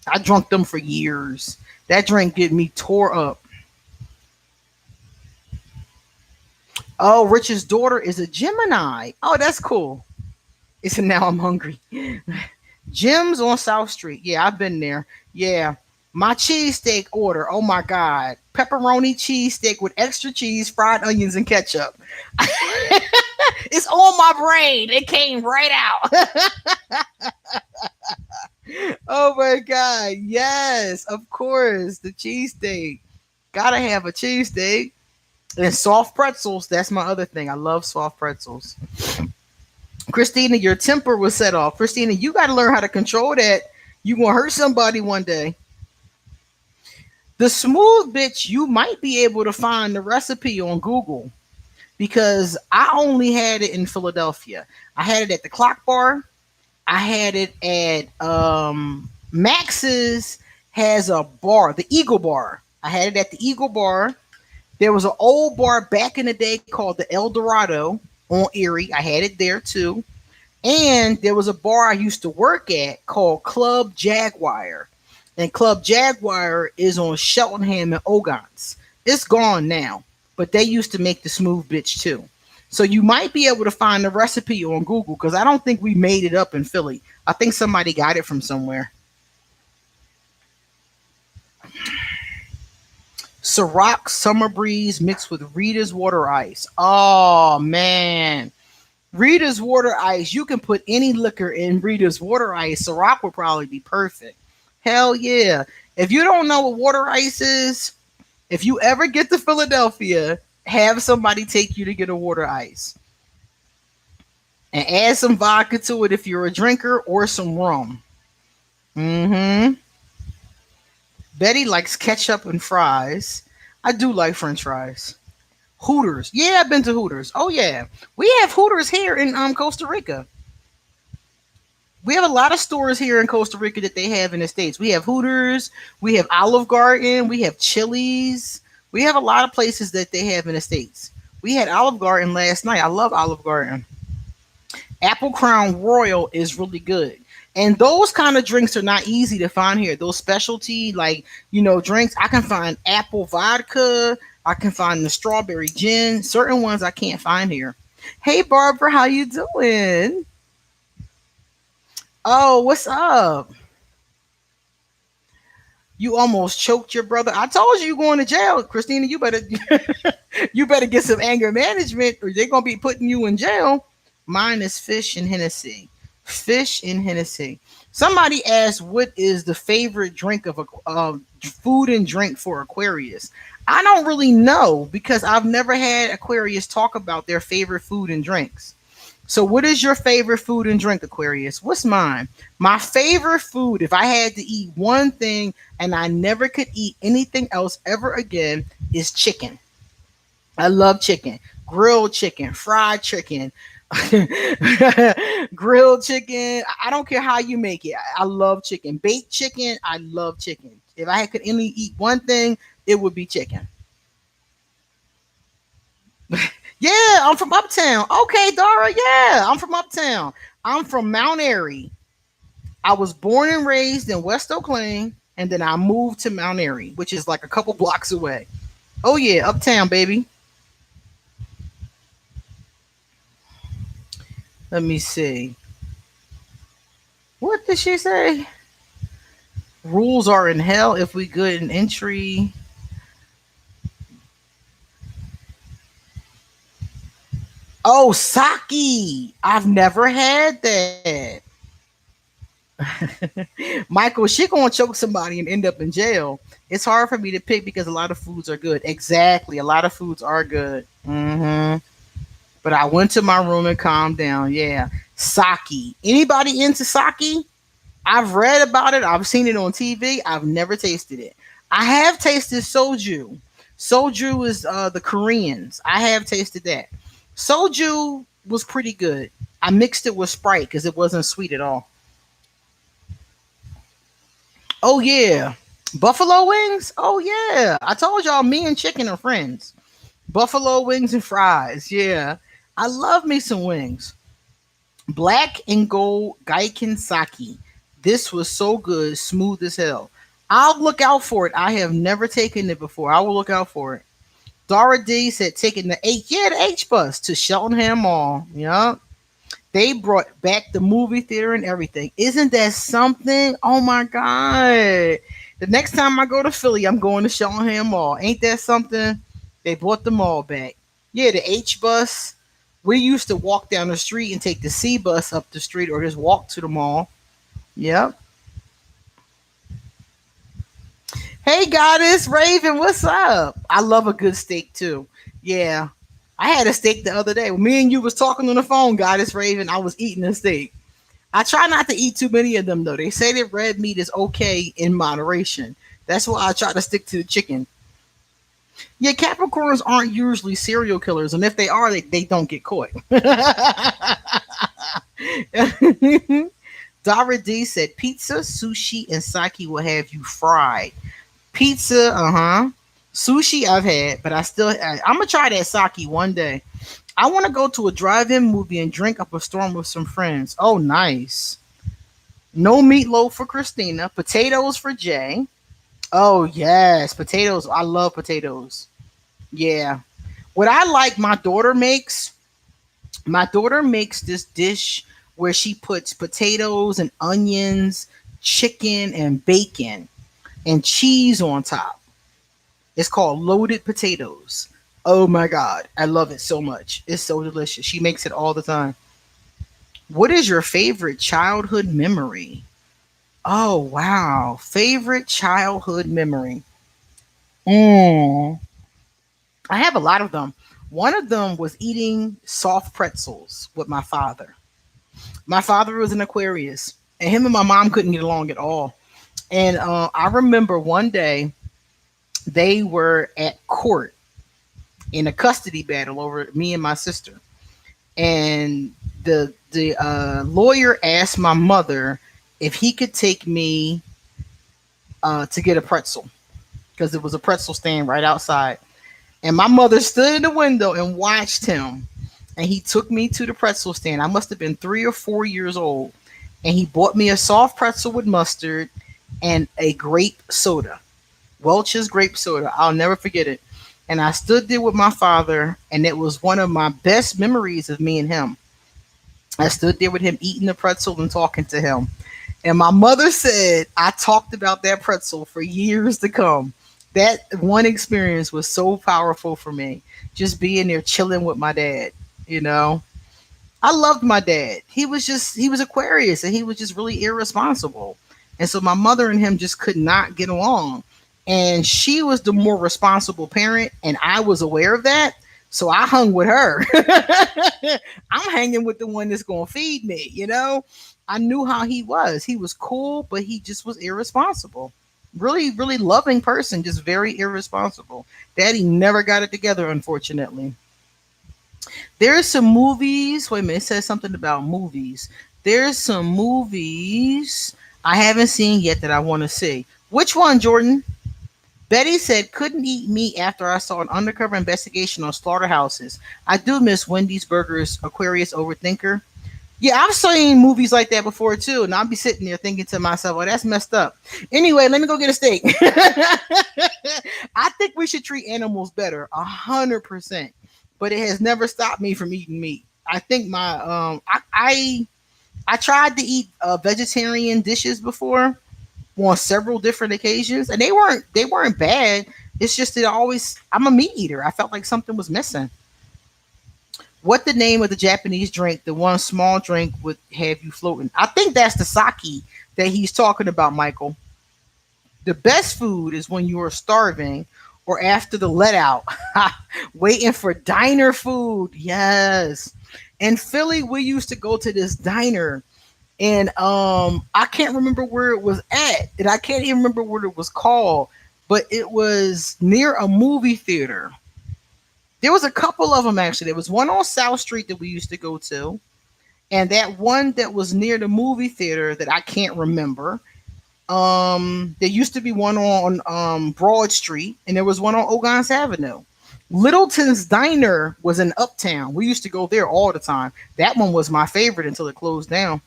I drunk them for years. That drink get me tore up. Oh, Rich's daughter is a Gemini. Oh, that's cool. It's now I'm hungry. Jim's on South Street. Yeah, I've been there. Yeah. My cheesesteak order. Oh my God. Pepperoni cheesesteak with extra cheese, fried onions, and ketchup. It's on my brain. It came right out. Oh my God. Yes, of course. The cheesesteak. Gotta have a cheesesteak. And soft pretzels. That's my other thing. I love soft pretzels. Christina, your temper was set off. Christina, you got to learn how to control that. You gonna hurt somebody one day. The smooth bitch, you might be able to find the recipe on Google because I only had it in Philadelphia. I had it at the Clock Bar. I had it at Max's has a bar, the Eagle Bar. I had it at the Eagle Bar. There was an old bar back in the day called the El Dorado on Erie. I had it there too. And there was a bar I used to work at called Club Jaguar. And Club Jaguar is on Cheltenham and Ogons. It's gone now, but they used to make the smooth bitch too. So you might be able to find the recipe on Google because I don't think we made it up in Philly. I think somebody got it from somewhere. Ciroc Summer Breeze mixed with Rita's Water Ice. Oh man. Rita's Water Ice. You can put any liquor in Rita's Water Ice. Ciroc would probably be perfect. Hell yeah. If you don't know what water ice is, if you ever get to Philadelphia, have somebody take you to get a water ice. And add some vodka to it if you're a drinker or some rum. Mm-hmm. Betty likes ketchup and fries. I do like French fries. Hooters. Yeah, I've been to Hooters. Oh yeah. We have Hooters here in Costa Rica. We have a lot of stores here in Costa Rica that they have in the States. We have Hooters, we have Olive Garden, we have Chili's. We have a lot of places that they have in the States. We had Olive Garden last night. I love Olive Garden. Apple Crown Royal is really good. And those kind of drinks are not easy to find here. Those specialty, like, drinks, I can find apple vodka. I can find the strawberry gin. Certain ones I can't find here. Hey, Barbara, how you doing? Oh, what's up? You almost choked your brother. I told you going to jail, Christina. You better you better get some anger management, or they're gonna be putting you in jail. Mine is fish and Hennessy. Fish and Hennessy. Somebody asked, "What is the favorite drink of a food and drink for Aquarius?" I don't really know because I've never had Aquarius talk about their favorite food and drinks. So, what is your favorite food and drink, Aquarius? What's mine? My favorite food, if I had to eat one thing and I never could eat anything else ever again, is chicken. I love chicken, grilled chicken, fried chicken, grilled chicken. I don't care how you make it. I love chicken. Baked chicken. I love chicken. If I could only eat one thing, it would be chicken. Yeah, I'm from Uptown. Okay, Dara. Yeah, I'm from Uptown. I'm from Mount Airy. I was born and raised in West Oak Lane, and then I moved to Mount Airy, which is like a couple blocks away. Oh yeah, Uptown, baby. Let me see. What did she say? Rules are in hell if we good in entry. Oh, sake. I've never had that. Michael, she gonna choke somebody and end up in jail. It's hard for me to pick because a lot of foods are good. Exactly, a lot of foods are good. But I went to my room and calmed down. Yeah, sake. Anybody into sake? I've read about it. I've seen it on TV. I've never tasted it. I have tasted soju. Soju is the Koreans. I have tasted that. Soju was pretty good. I mixed it with Sprite because it wasn't sweet at all. Oh yeah, buffalo wings. Oh yeah, I told y'all me and chicken are friends. Buffalo wings and fries. Yeah, I love me some wings. Black and gold Gaiken sake. This was so good, smooth as hell. I'll look out for it. I have never taken it before. I will look out for it. Dara D said taking the H bus to Cheltenham Mall. Yeah. They brought back the movie theater and everything. Isn't that something? Oh my God. The next time I go to Philly, I'm going to Cheltenham Mall. Ain't that something? They brought the mall back. Yeah, the H bus. We used to walk down the street and take the C bus up the street or just walk to the mall. Yep. Hey, Goddess Raven, what's up? I love a good steak too. Yeah. I had a steak the other day. When me and you was talking on the phone, Goddess Raven, I was eating a steak. I try not to eat too many of them though. They say that red meat is okay in moderation. That's why I try to stick to the chicken. Yeah, Capricorns aren't usually serial killers, and if they are, they don't get caught. Dara D said pizza, sushi, and sake will have you fried. Pizza, sushi I've had, but I'm gonna try that sake one day. I want to go to a drive-in movie and drink up a storm with some friends. Oh, nice. No meatloaf for Christina. Potatoes for Jay. Oh yes, potatoes. I love potatoes. Yeah. What I like, my daughter makes. My daughter makes this dish where she puts potatoes and onions, chicken and bacon, and cheese on top. It's called loaded potatoes. Oh my god, I love it so much. It's so delicious. She makes it all the time. What is your favorite childhood memory? Oh wow, favorite childhood memory. Mm, I have a lot of them. One of them was eating soft pretzels with my father. My father was an Aquarius, and him and my mom couldn't get along at all. And I remember one day they were at court in a custody battle over me and my sister, and the lawyer asked my mother if he could take me to get a pretzel because there was a pretzel stand right outside. And my mother stood in the window and watched him. And he took me to the pretzel stand. I must have been 3 or 4 years old. and he bought me a soft pretzel with mustard and a grape soda. Welch's grape soda. I'll never forget it. And I stood there with my father, and it was one of my best memories of me and him. I stood there with him eating the pretzel and talking to him. And my mother said I talked about that pretzel for years to come. That one experience was so powerful for me. Just being there chilling with my dad, you know. I loved my dad. He was Aquarius and he was just really irresponsible. And so my mother and him just could not get along. And she was the more responsible parent and I was aware of that. So I hung with her. I'm hanging with the one that's going to feed me, you know? I knew how he was. He was cool, but he just was irresponsible. Really, really loving person, just very irresponsible. Daddy never got it together, unfortunately. There's some movies. Wait a minute, it says something about movies. There's some movies I haven't seen yet that I want to see. Which one, Jordan? Betty said couldn't eat meat after I saw an undercover investigation on slaughterhouses. I do miss Wendy's Burgers, Aquarius Overthinker. Yeah, I've seen movies like that before too, and I'll be sitting there thinking to myself, "Oh, that's messed up." Anyway, let me go get a steak. I think we should treat animals better, 100%. But it has never stopped me from eating meat. I think I tried to eat vegetarian dishes before on several different occasions, and they weren't bad. It's just that I'm a meat eater. I felt like something was missing. What the name of the Japanese drink? The one small drink would have you floating. I think that's the sake that he's talking about, Michael. The best food is when you are starving or after the let out, waiting for diner food. Yes. In Philly, we used to go to this diner, and I can't remember where it was at, and I can't even remember what it was called, but it was near a movie theater. There was a couple of them actually. There was one on South Street that we used to go to, and that one that was near the movie theater that I can't remember. There used to be one on Broad Street, and there was one on Ogans Avenue. Littleton's Diner was in Uptown. We used to go there all the time. That one was my favorite until it closed down.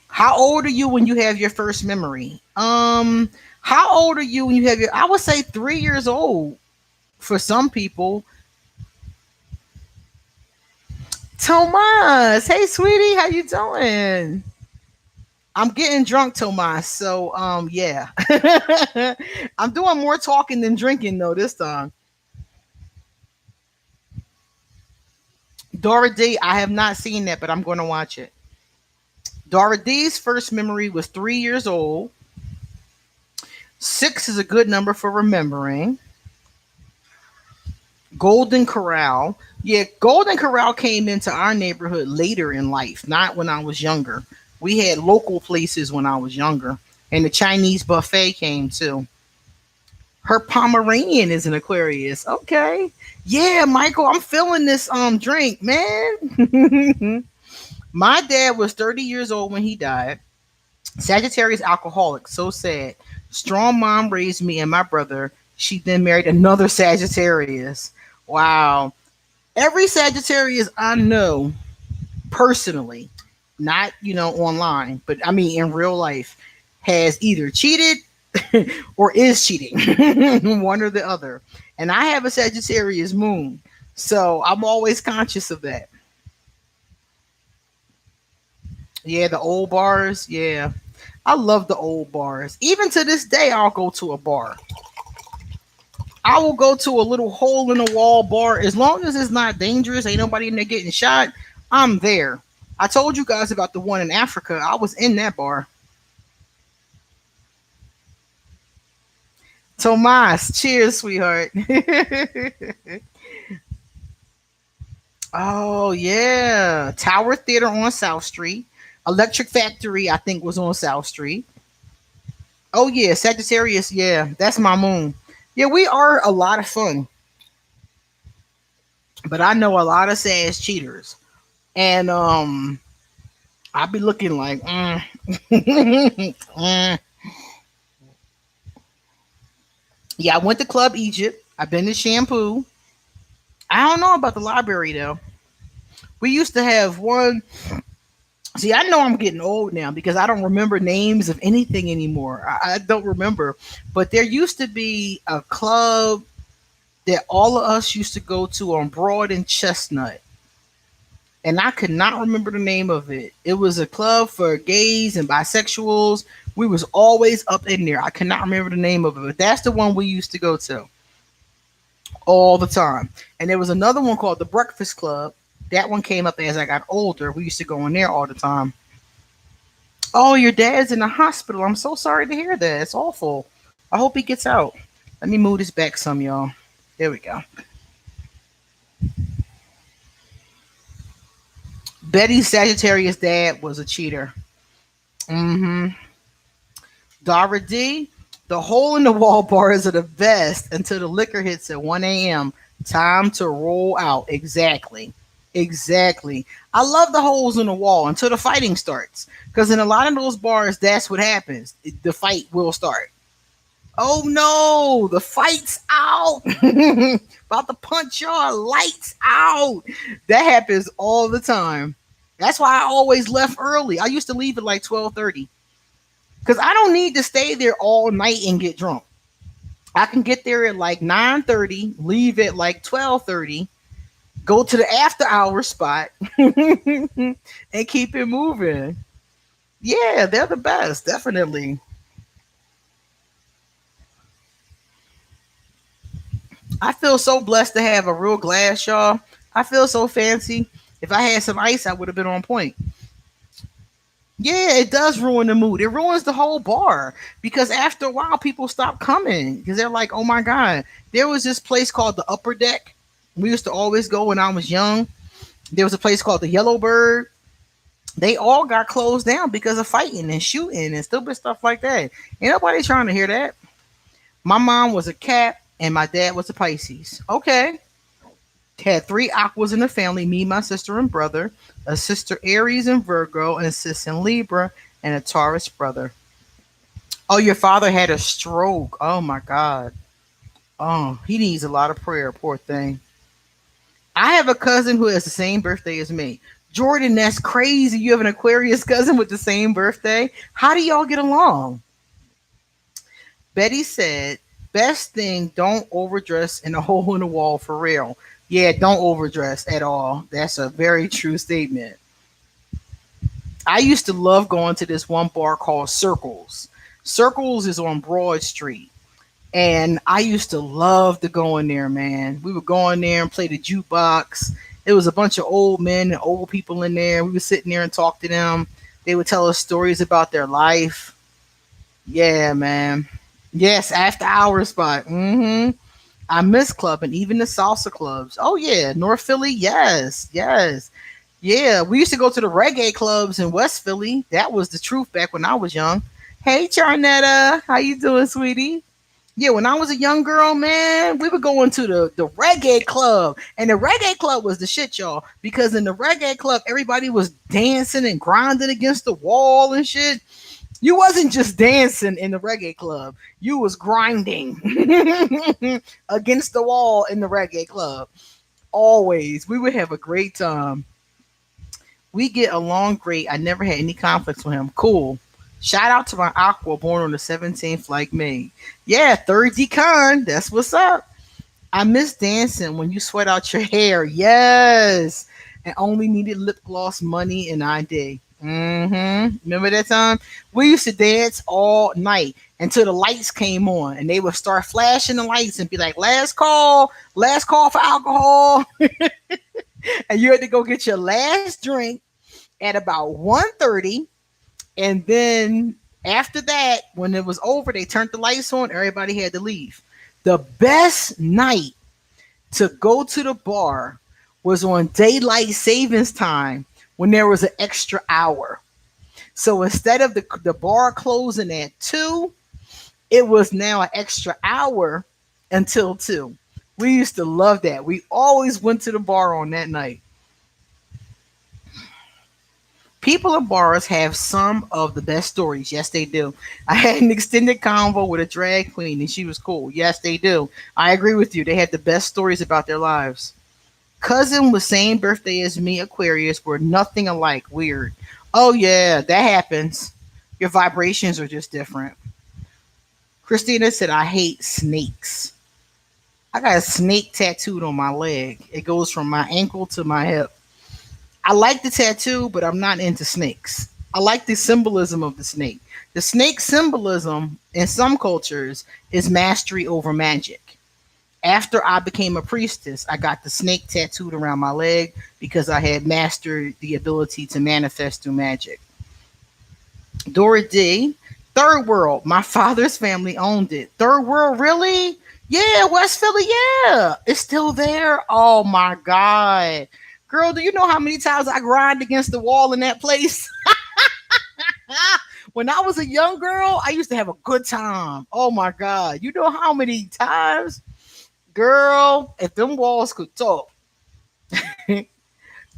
How old are you when you have your first memory? How old are you when you have your? I would say 3 years old for some people. Tomas, hey sweetie, how you doing? I'm getting drunk, Tomas. So yeah. I'm doing more talking than drinking though this time. Dora D, I have not seen that, but I'm going to watch it. Dora D's first memory was 3 years old. Six is a good number for remembering. Golden Corral. Yeah, Golden Corral came into our neighborhood later in life, not when I was younger. We had local places when I was younger, and the Chinese buffet came too. Her Pomeranian is an Aquarius. Okay. Yeah, Michael, I'm feeling this drink, man. My dad was 30 years old when he died. Sagittarius alcoholic, so sad. Strong mom raised me and my brother. She then married another Sagittarius. Wow. Every Sagittarius I know personally, not online, but I mean in real life, has either cheated or is cheating, one or the other. And I have a Sagittarius moon, so I'm always conscious of that. Yeah, the old bars. Yeah, I love the old bars. Even to this day, I'll go to a bar. I will go to a little hole in the wall bar as long as it's not dangerous. Ain't nobody in there getting shot. I'm there. I told you guys about the one in Africa. I was in that bar. Tomas, cheers, sweetheart. Oh yeah, Tower Theater on South Street. Electric Factory, I think, was on South Street. Oh yeah, Sagittarius. Yeah, that's my moon. Yeah, we are a lot of fun, but I know a lot of Sag cheaters, and I be looking like, mm. Yeah, I went to Club Egypt. I've been to Shampoo. I don't know about the library though. We used to have one. See, I know I'm getting old now because I don't remember names of anything anymore. I don't remember. But there used to be a club that all of us used to go to on Broad and Chestnut. And I could not remember the name of it. It was a club for gays and bisexuals. We was always up in there. I cannot remember the name of it, but that's the one we used to go to all the time. And there was another one called the Breakfast Club. That one came up as I got older. We used to go in there all the time. Oh, your dad's in the hospital. I'm so sorry to hear that. It's awful. I hope he gets out. Let me move this back some, y'all. There we go. Betty's Sagittarius dad was a cheater. Mm-hmm. Dara D, the hole in the wall bars are the best until the liquor hits at 1 a.m. Time to roll out. Exactly. Exactly. I love the holes in the wall until the fighting starts. Because in a lot of those bars, that's what happens. The fight will start. Oh no, the fight's out. About to punch y'all. Lights out. That happens all the time. That's why I always left early. I used to leave at like 12:30. Because I don't need to stay there all night and get drunk. I can get there at like 9:30, leave at like 12:30, go to the after hour spot, and keep it moving. Yeah, they're the best, definitely. I feel so blessed to have a real glass, y'all. I feel so fancy. If I had some ice, I would have been on point. Yeah, it does ruin the mood. It ruins the whole bar because after a while, people stop coming because they're like, "Oh my god!" There was this place called the Upper Deck. We used to always go when I was young. There was a place called the Yellow Bird. They all got closed down because of fighting and shooting and stupid stuff like that. Ain't nobody trying to hear that. My mom was a cat and my dad was a Pisces. Okay. Had three aquas in the family, me, my sister, and brother. A sister Aries and Virgo, and a sister in Libra, and a Taurus brother. Oh, your father had a stroke. Oh my God. Oh, he needs a lot of prayer, poor thing. I have a cousin who has the same birthday as me. Jordan, that's crazy. You have an Aquarius cousin with the same birthday. How do y'all get along? Betty said, best thing, don't overdress in a hole in the wall for real. Yeah, don't overdress at all. That's a very true statement. I used to love going to this one bar called Circles. Circles is on Broad Street. And I used to love to go in there, man. We would go in there and play the jukebox. It was a bunch of old men and old people in there. We would sit in there and talk to them. They would tell us stories about their life. Yeah, man. Yes, after hours spot. I miss clubbing, even the salsa clubs. Oh yeah, North Philly. Yes, yes, yeah. We used to go to the reggae clubs in West Philly. That was the truth back when I was young. Hey, Charnetta, how you doing, sweetie? Yeah, when I was a young girl, man, we were going to the reggae club. And the reggae club was the shit, y'all. Because in the reggae club, everybody was dancing and grinding against the wall and shit. You wasn't just dancing in the reggae club. You was grinding against the wall in the reggae club. Always. We would have a great time. We get along great. I never had any conflicts with him. Cool. Shout out to my aqua born on the 17th like me. Yeah, third decon. That's what's up. I miss dancing when you sweat out your hair. Yes. And only needed lip gloss, money, and ID. Remember that time? We used to dance all night until the lights came on and they would start flashing the lights and be like, last call for alcohol. And you had to go get your last drink at about 1:30. And then after that, when it was over, they turned the lights on. Everybody had to leave. The best night to go to the bar was on daylight savings time when there was an extra hour. So instead of the bar closing at 2, it was now an extra hour until 2. We used to love that. We always went to the bar on that night. People in bars have some of the best stories. Yes, they do. I had an extended convo with a drag queen and she was cool. Yes, they do. I agree with you. They had the best stories about their lives. Cousin with same birthday as me, Aquarius, were nothing alike. Weird. Oh yeah, that happens. Your vibrations are just different. Christina said, I hate snakes. I got a snake tattooed on my leg. It goes from my ankle to my hip. I like the tattoo, but I'm not into snakes. I like the symbolism of the snake. The snake symbolism in some cultures is mastery over magic. After I became a priestess, I got the snake tattooed around my leg because I had mastered the ability to manifest through magic. Dora D, Third World. My father's family owned it. Third World, really? Yeah, West Philly, yeah. It's still there. Oh my God. Girl, do you know how many times I grind against the wall in that place? When I was a young girl, I used to have a good time. Oh my God. You know how many times? Girl, if them walls could talk.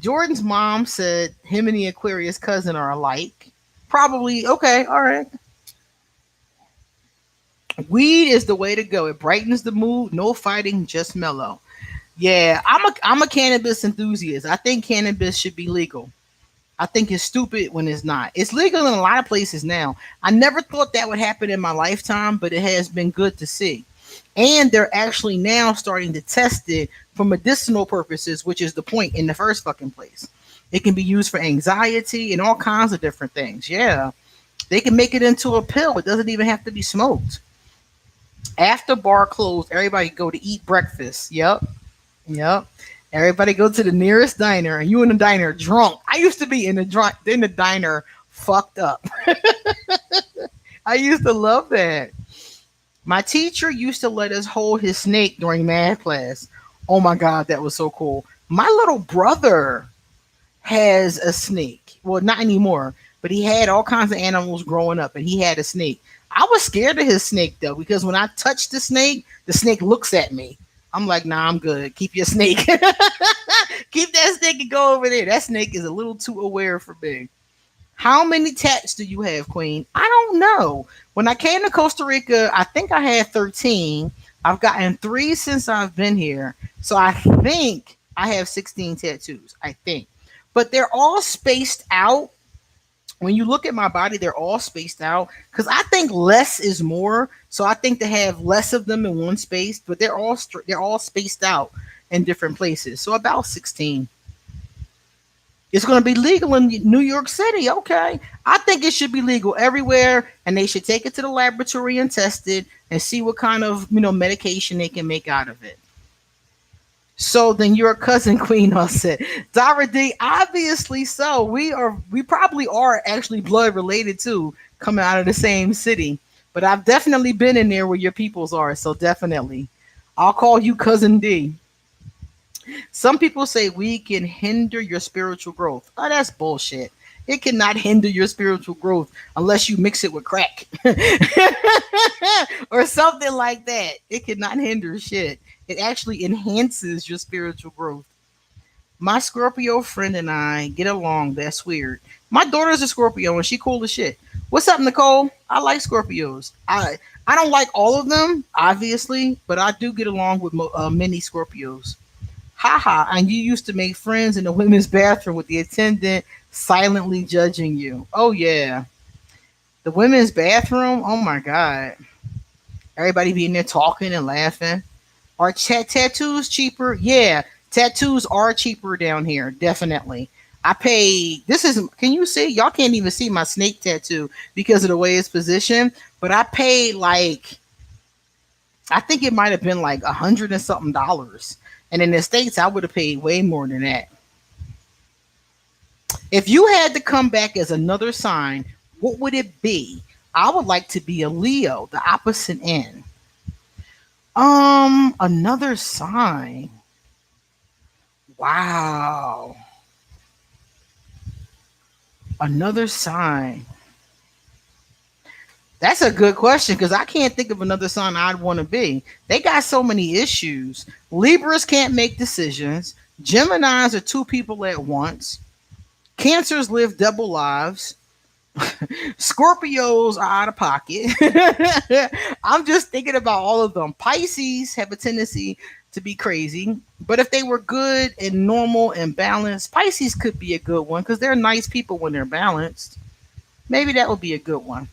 Jordan's mom said him and the Aquarius cousin are alike. Probably, okay, all right. Weed is the way to go. It brightens the mood. No fighting, just mellow. Yeah, I'm a cannabis enthusiast. I think cannabis should be legal. I think it's stupid when it's not. It's legal in a lot of places now. I never thought that would happen in my lifetime, but it has been good to see. And they're actually now starting to test it for medicinal purposes, which is the point in the first fucking place. It can be used for anxiety and all kinds of different things. Yeah. They can make it into a pill. It doesn't even have to be smoked. After bar closed, everybody go to eat breakfast. Yep. Yep. Everybody go to the nearest diner, and you in the diner drunk. I used to be in the diner fucked up. I used to love that. My teacher used to let us hold his snake during math class. Oh my God, that was so cool. My little brother has a snake. Well, not anymore, but he had all kinds of animals growing up, and he had a snake. I was scared of his snake though, because when I touch the snake looks at me. I'm like, nah, I'm good. Keep your snake. Keep that snake and go over there. That snake is a little too aware for me. How many tats do you have, Queen? I don't know. When I came to Costa Rica, I think I had 13. I've gotten three since I've been here. So I think I have 16 tattoos. I think. But they're all spaced out. When you look at my body, they're all spaced out because I think less is more. So I think to have less of them in one space, but they're all spaced out in different places. So about 16. It's going to be legal in New York City. Okay. I think it should be legal everywhere, and they should take it to the laboratory and test it and see what kind of, medication they can make out of it. So then your cousin Queen said, Dara D, obviously so. We probably are actually blood related too, coming out of the same city. But I've definitely been in there where your peoples are, so definitely. I'll call you cousin D. Some people say we can hinder your spiritual growth. Oh, that's bullshit. It cannot hinder your spiritual growth unless you mix it with crack or something like that. It cannot hinder shit. It actually enhances your spiritual growth. My Scorpio friend and I get along. That's weird. My daughter's a Scorpio and she cool as shit. What's up, Nicole? I like Scorpios. I don't like all of them, obviously, but I do get along with many Scorpios. Haha, and you used to make friends in the women's bathroom with the attendant silently judging you. Oh yeah. The women's bathroom, oh my God. Everybody being there talking and laughing. Are tattoos cheaper? Yeah, tattoos are cheaper down here, definitely. I pay, this is, can you see? Y'all can't even see my snake tattoo because of the way it's positioned, but I paid like, I think it might have been like $100 and something dollars. And in the States, I would have paid way more than that. If you had to come back as another sign, what would it be? I would like to be a Leo, the opposite end. Another sign. Wow. Another sign. That's a good question because I can't think of another sign I'd want to be. They got so many issues. Libras can't make decisions. Geminis are two people at once. Cancers live double lives. Scorpios are out of pocket. I'm just thinking about all of them. Pisces have a tendency to be crazy. But if they were good and normal and balanced, Pisces could be a good one because they're nice people when they're balanced. Maybe that would be a good one.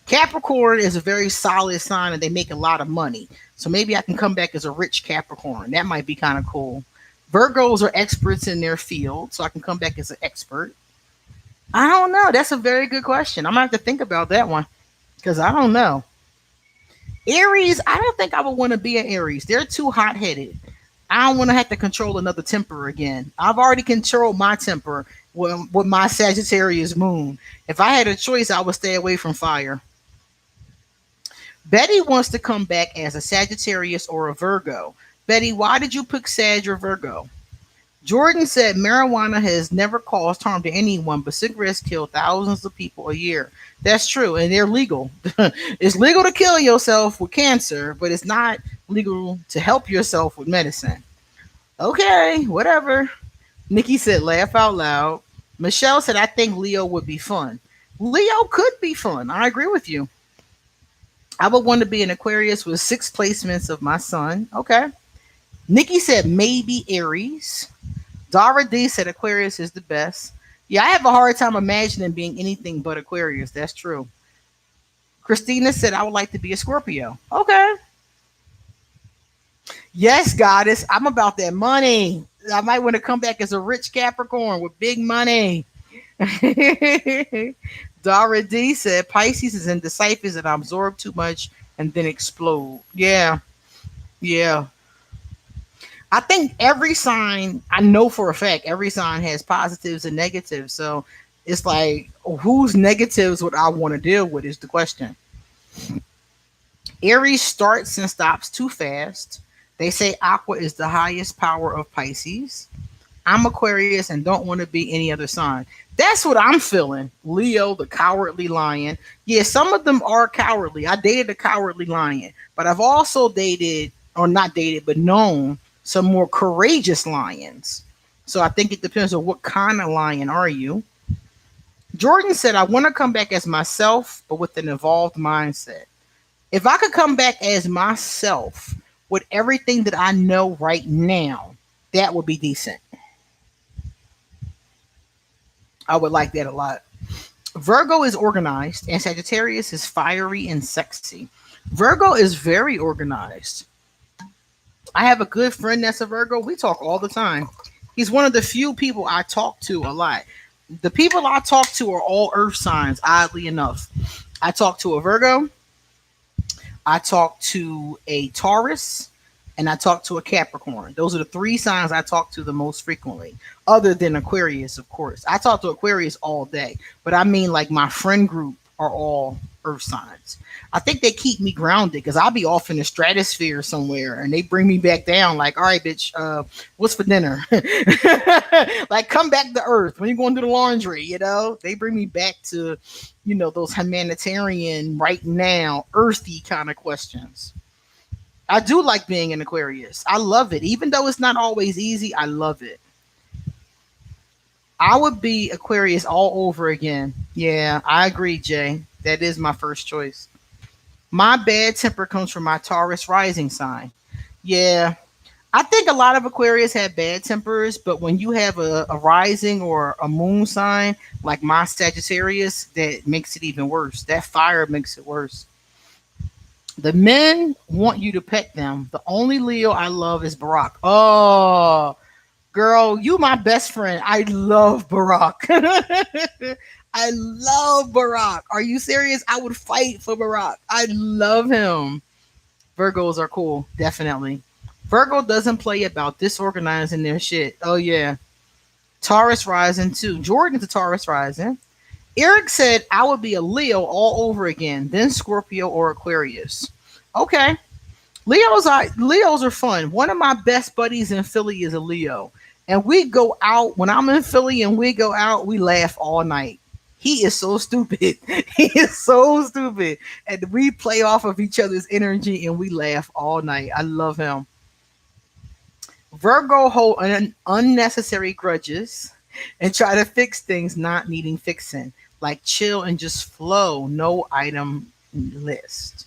Capricorn is a very solid sign and they make a lot of money. So maybe I can come back as a rich Capricorn. That might be kind of cool. Virgos are experts in their field, so I can come back as an expert. I don't know. That's a very good question. I'm gonna have to think about that one because I don't know. Aries, I don't think I would want to be an Aries. They're too hot headed. I don't want to have to control another temper again. I've already controlled my temper with my Sagittarius moon. If I had a choice, I would stay away from fire. Betty wants to come back as a Sagittarius or a Virgo. Betty, why did you pick Sag or Virgo? Jordan said marijuana has never caused harm to anyone, but cigarettes kill thousands of people a year. That's true, and they're legal. It's legal to kill yourself with cancer, but it's not legal to help yourself with medicine. Okay, whatever. Nikki said, laugh out loud. Michelle said, I think Leo would be fun. Leo could be fun. I agree with you. I would want to be an Aquarius with 6 placements of my sun. Okay. Nikki said, maybe Aries. Dara D said Aquarius is the best. Yeah, I have a hard time imagining being anything but Aquarius. That's true. Christina said, I would like to be a Scorpio. Okay. Yes, goddess. I'm about that money. I might want to come back as a rich Capricorn with big money. Dara D said Pisces is indecisive and absorb too much and then explode. Yeah, yeah. I think every sign, I know for a fact, every sign has positives and negatives. So it's like, whose negatives would I want to deal with is the question. Aries starts and stops too fast. They say Aqua is the highest power of Pisces. I'm Aquarius and don't want to be any other sign. That's what I'm feeling. Leo, the cowardly lion. Yeah, some of them are cowardly. I dated a cowardly lion, but I've also dated, or not dated, but known some more courageous lions. So I think it depends on what kind of lion are you. Jordan said, I want to come back as myself, but with an evolved mindset. If I could come back as myself with everything that I know right now, that would be decent. I would like that a lot. Virgo is organized and Sagittarius is fiery and sexy. Virgo is very organized. I have a good friend that's a Virgo. We talk all the time. He's one of the few people I talk to a lot. The people I talk to are all earth signs, oddly enough. I talk to a Virgo, I talk to a Taurus, and I talk to a Capricorn. Those are the 3 signs I talk to the most frequently, other than Aquarius, of course. I talk to Aquarius all day, but I mean, like, my friend group are all earth signs. I think they keep me grounded because I'll be off in the stratosphere somewhere and they bring me back down, like, all right, bitch, what's for dinner? Like, come back to earth. When you going to the laundry, they bring me back to, those humanitarian, right now, earthy kind of questions. I do like being an Aquarius. I love it. Even though it's not always easy, I love it. I would be Aquarius all over again. Yeah, I agree, Jay. That is my first choice. My bad temper comes from my Taurus rising sign. Yeah, I think a lot of Aquarius have bad tempers, but when you have a rising or a moon sign like my Sagittarius, that makes it even worse. That fire makes it worse. The men want you to pet them. The only Leo I love is Barack. Oh, girl, you my best friend. I love Barack. I love Barack. Are you serious? I would fight for Barack. I love him. Virgos are cool, definitely. Virgo doesn't play about disorganizing their shit. Oh yeah. Taurus rising too. Jordan's a Taurus rising. Eric said I would be a Leo all over again, then Scorpio or Aquarius. Okay. Leos are fun. One of my best buddies in Philly is a Leo. And we go out when I'm in Philly and we go out, we laugh all night. He is so stupid. He is so stupid. And we play off of each other's energy and we laugh all night. I love him. Virgo hold unnecessary grudges and try to fix things not needing fixing. Like chill and just flow. No item list.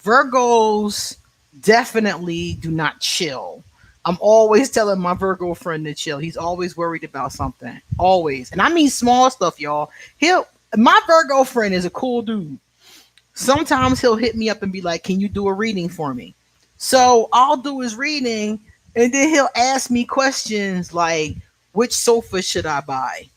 Virgos definitely do not chill. I'm always telling my Virgo friend to chill. He's always worried about something. Always. And I mean small stuff, y'all. He'll My Virgo friend is a cool dude. Sometimes he'll hit me up and be like, "Can you do a reading for me?" So I'll do his reading and then he'll ask me questions like, "Which sofa should I buy?"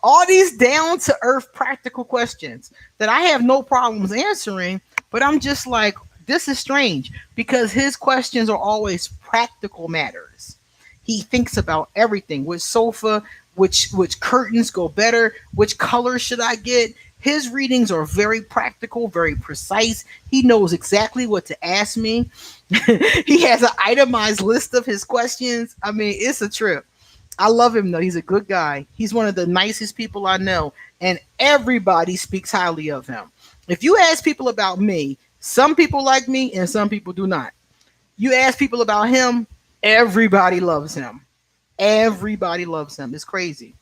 All these down to earth practical questions that I have no problems answering, but I'm just like, this is strange because his questions are always practical matters. He thinks about everything: which sofa, which curtains go better, which color should I get. His readings are very practical, very precise. He knows exactly what to ask me. He has an itemized list of his questions. I mean, it's a trip. I love him though. He's a good guy. He's one of the nicest people I know, and everybody speaks highly of him. If you ask people about me, some people like me and some people do not. You ask people about him, everybody loves him. Everybody loves him. It's crazy.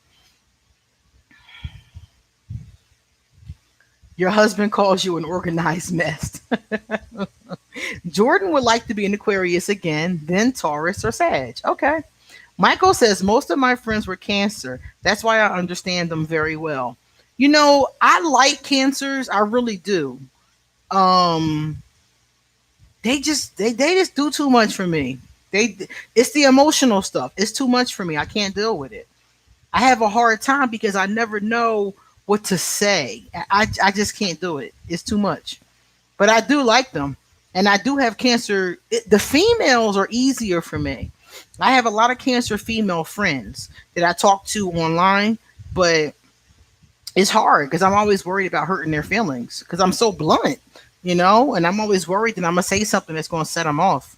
Your husband calls you an organized mess. Jordan would like to be an Aquarius again, then Taurus or Sag. Okay. Michael says most of my friends were Cancer. That's why I understand them very well. I like Cancers. I really do. Um, they just do too much for me. They It's the emotional stuff. It's too much for me. I can't deal with it. I have a hard time because I never know what to say. I just can't do it. It's too much. But I do like them. And I do have Cancer. The females are easier for me. I have a lot of Cancer female friends that I talk to online, but it's hard because I'm always worried about hurting their feelings because I'm so blunt, and I'm always worried that I'm going to say something that's going to set them off.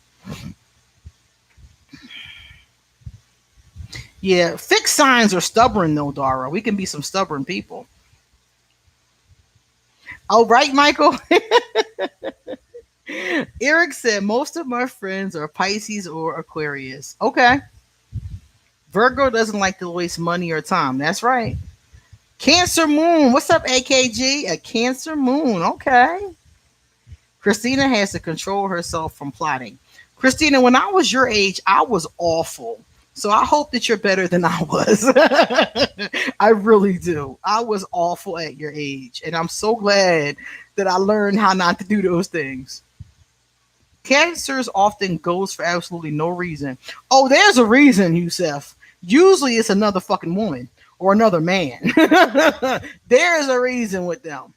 Yeah, fixed signs are stubborn though, Dara. We can be some stubborn people. Oh, right, Michael? Eric said most of my friends are Pisces or Aquarius. Okay. Virgo doesn't like to waste money or time. That's right. Cancer Moon. What's up, AKG? A Cancer Moon. Okay. Christina has to control herself from plotting. Christina, when I was your age, I was awful. So I hope that you're better than I was. I really do. I was awful at your age. And I'm so glad that I learned how not to do those things. Cancers often goes for absolutely no reason. Oh, there's a reason, Yusef. Usually it's another fucking woman or another man. There's a reason with them.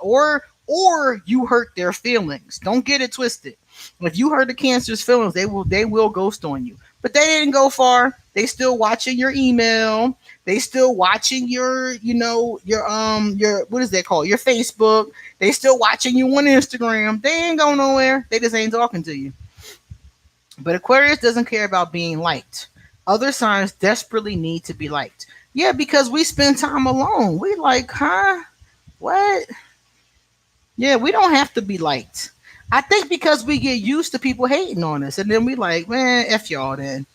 Or you hurt their feelings. Don't get it twisted. If you hurt the Cancer's feelings, they will ghost on you. But they didn't go far. They still watching your email. They still watching your what is that called? Your Facebook. They still watching you on Instagram. They ain't going nowhere. They just ain't talking to you. But Aquarius doesn't care about being liked. Other signs desperately need to be liked. Yeah, because we spend time alone. We like, huh? What? Yeah, we don't have to be liked. I think because we get used to people hating on us, and then we like, man, F y'all then.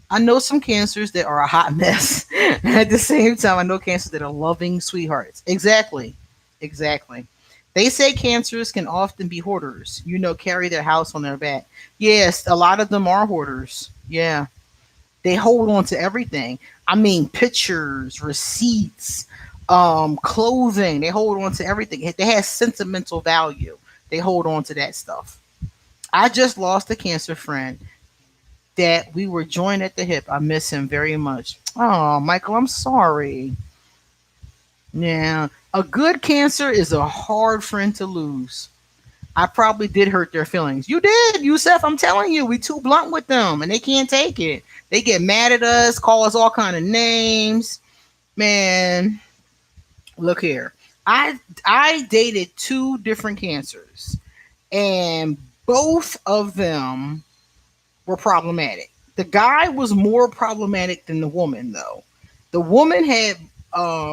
I know some Cancers that are a hot mess. At the same time, I know Cancers that are loving sweethearts. Exactly. Exactly. They say Cancers can often be hoarders, carry their house on their back. Yes, a lot of them are hoarders. Yeah. They hold on to everything. I mean, pictures, receipts, clothing. They hold on to everything. They have sentimental value. They hold on to that stuff. I just lost a Cancer friend that we were joined at the hip. I miss him very much. Oh, Michael, I'm sorry. Yeah, a good Cancer is a hard friend to lose. I probably did hurt their feelings. You did, Yusef. I'm telling you, we too blunt with them, and they can't take it. They get mad at us, call us all kind of names. Man, look here. I dated two different Cancers, and both of them were problematic. The guy was more problematic than the woman, though. The woman had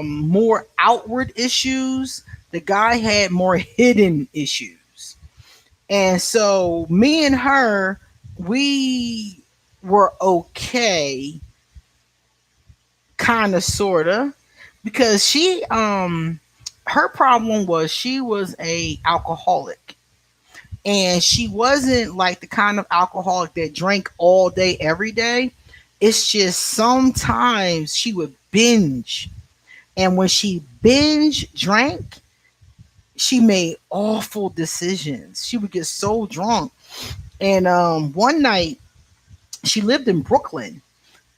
more outward issues. The guy had more hidden issues. And so me and her, we were okay, kind of, sort of, because her problem was she was a alcoholic, And she wasn't like the kind of alcoholic that drank all day every day. It's just sometimes she would binge. And when she binge drank, she made awful decisions. She would get so drunk. And one night, she lived in Brooklyn.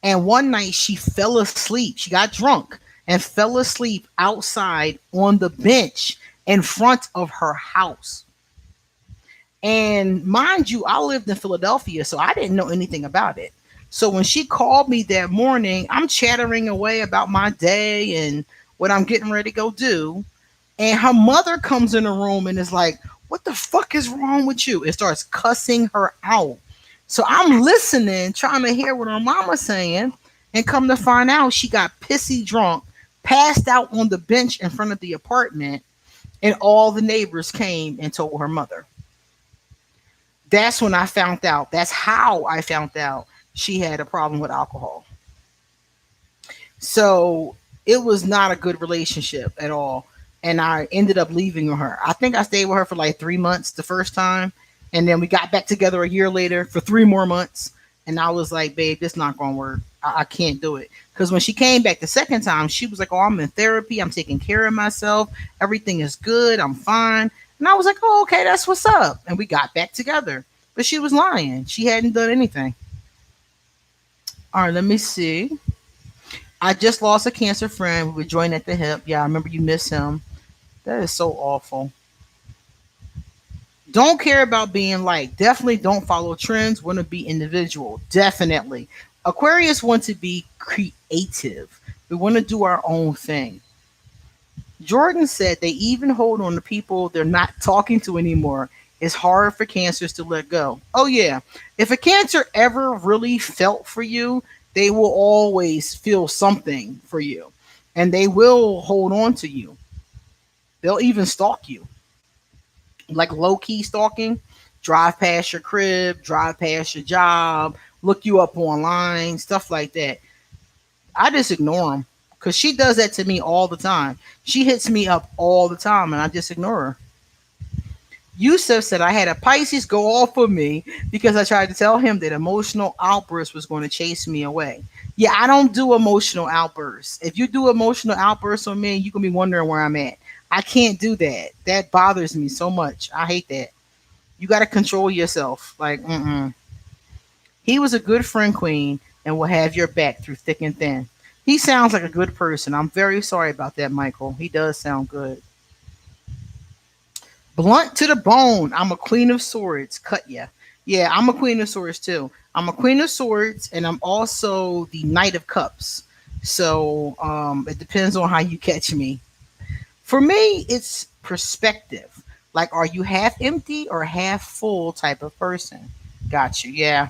And one night she fell asleep. She got drunk and fell asleep outside on the bench in front of her house. And mind you, I lived in Philadelphia, so I didn't know anything about it. So when she called me that morning, I'm chattering away about my day and what I'm getting ready to go do. And her mother comes in the room and is like, "What the fuck is wrong with you?" And starts cussing her out. So I'm listening, trying to hear what her mama's saying. And come to find out, she got pissy drunk, passed out on the bench in front of the apartment. And all the neighbors came and told her mother. That's when I found out. That's how I found out she had a problem with alcohol. So it was not a good relationship at all. And I ended up leaving her. I think I stayed with her for like 3 months the first time. And then we got back together a year later for 3 more months. And I was like, babe, this not going to work. I can't do it. Because when she came back the second time, she was like, oh, I'm in therapy. I'm taking care of myself. Everything is good. I'm fine. And I was like, oh, okay, that's what's up. And we got back together. But she was lying. She hadn't done anything. All right, let me see. I just lost a cancer friend. We were joined at the hip. Yeah, I remember you miss him. That is so awful. Don't care about being like. Definitely don't follow trends. Want to be individual. Definitely. Aquarius want to be creative. We want to do our own thing. Jordan said they even hold on to people they're not talking to anymore. It's hard for cancers to let go. Oh, yeah. If a cancer ever really felt for you, they will always feel something for you and they will hold on to you. They'll even stalk you, like low key stalking. Drive past your crib, drive past your job, look you up online, stuff like that. I just ignore them because she does that to me all the time. She hits me up all the time and I just ignore her. Yusuf said I had a Pisces go off of me because I tried to tell him that emotional outburst was going to chase me away. Yeah, I don't do emotional outbursts. If you do emotional outbursts on me, you can be wondering where I'm at. I can't do that. That bothers me so much. I hate that. You got to control yourself. Like, mm-mm. He was a good friend, Queen, and will have your back through thick and thin. He sounds like a good person. I'm very sorry about that, Michael. He does sound good. Blunt to the bone. I'm a queen of swords. Cut ya. Yeah, I'm a queen of swords too. I'm a queen of swords, and I'm also the knight of cups. So it depends on how you catch me. For me, it's perspective. Like, are you half empty or half full type of person? Got you. Yeah.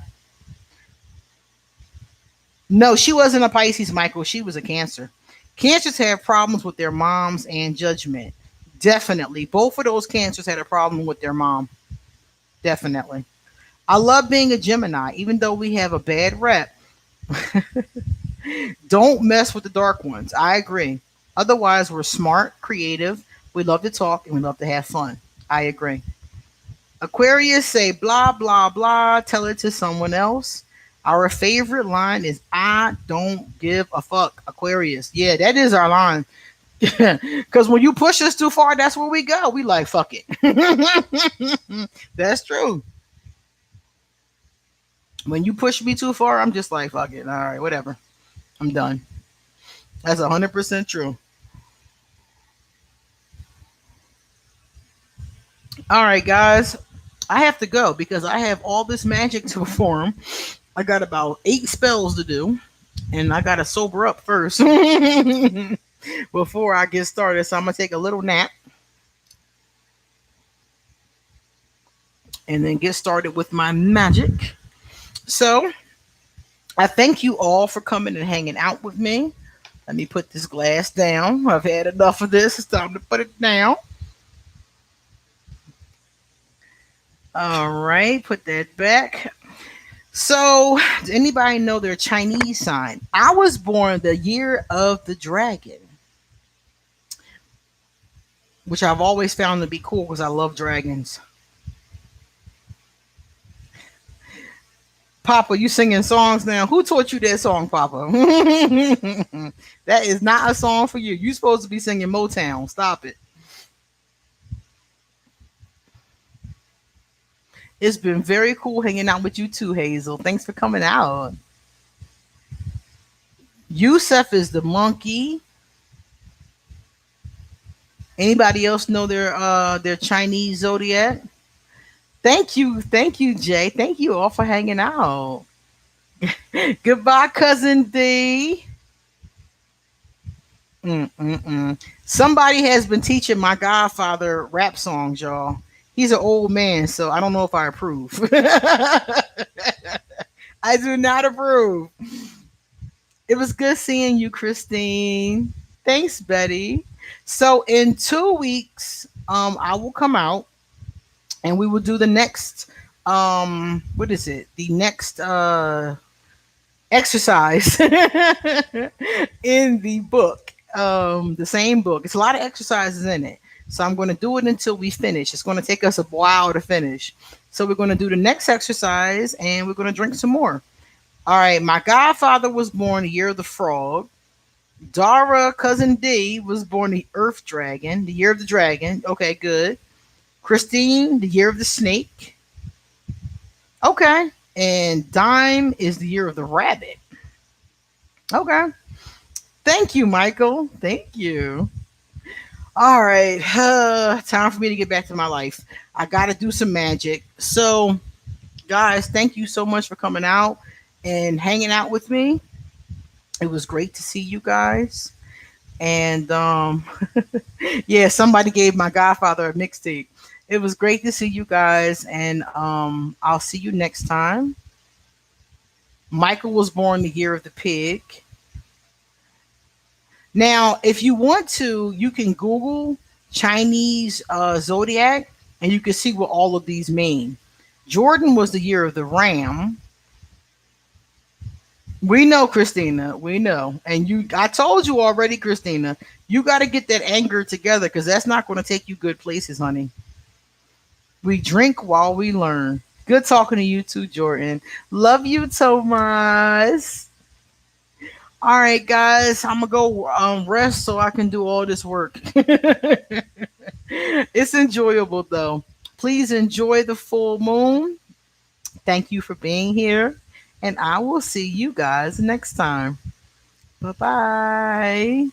No, she wasn't a Pisces, Michael. She was a Cancer. Cancers have problems with their moms and judgment. Definitely. Both of those cancers had a problem with their mom. Definitely. I love being a Gemini, even though we have a bad rep. Don't mess with the dark ones. I agree. Otherwise, we're smart, creative, we love to talk, and we love to have fun. I agree. Aquarius say blah, blah, blah, tell it to someone else. Our favorite line is I don't give a fuck, Aquarius. Yeah, that is our line. Because when you push us too far, that's where we go. We like, fuck it. That's true. When you push me too far, I'm just like, fuck it. All right, whatever. I'm done. That's 100% true. All right, guys. I have to go because I have all this magic to perform. I got about 8 spells to do, and I got to sober up first before I get started. So I'm going to take a little nap and then get started with my magic. So I thank you all for coming and hanging out with me. Let me put this glass down. I've had enough of this. It's time to put it down. All right, put that back. So, does anybody know their Chinese sign? I was born the year of the dragon, which I've always found to be cool because I love dragons. Papa, you singing songs now. Who taught you that song, Papa? That is not a song for you. You supposed to be singing Motown. Stop it. It's been very cool hanging out with you too, Hazel. Thanks for coming out. Yusef is the monkey. Anybody else know their Chinese zodiac? Thank you, Jay. Thank you all for hanging out. Goodbye, cousin D. Mm-mm-mm. Somebody has been teaching my godfather rap songs, y'all. He's an old man, so I don't know if I approve. I do not approve. It was good seeing you, Christine. Thanks, Betty. So in 2 weeks, I will come out and we will do the next what is it? The next exercise in the book. The same book. It's a lot of exercises in it. So I'm going to do it until we finish. It's going to take us a while to finish. So we're going to do the next exercise and we're going to drink some more. All right. My godfather was born the year of the frog. Dara, cousin D, was born the earth dragon, the year of the dragon. Okay, good. Christine, the year of the snake. Okay. And Dime is the year of the rabbit. Okay. Thank you, Michael. Thank you. All right. Time for me to get back to my life. I got to do some magic. So, guys, thank you so much for coming out and hanging out with me. It was great to see you guys. And yeah, somebody gave my godfather a mixtape. It was great to see you guys, and I'll see you next time. Michael was born the year of the pig. Now, if you want to, you can Google Chinese zodiac, and you can see what all of these mean. Jordan was the year of the ram. We know, Christina. We know. And I told you already, Christina, you got to get that anger together because that's not going to take you good places, honey. We drink while we learn. Good talking to you too, Jordan. Love you, Thomas. All right, guys, I'm gonna go rest so I can do all this work. It's enjoyable though. Please enjoy the full moon. Thank you for being here, and I will see you guys next time. Bye bye.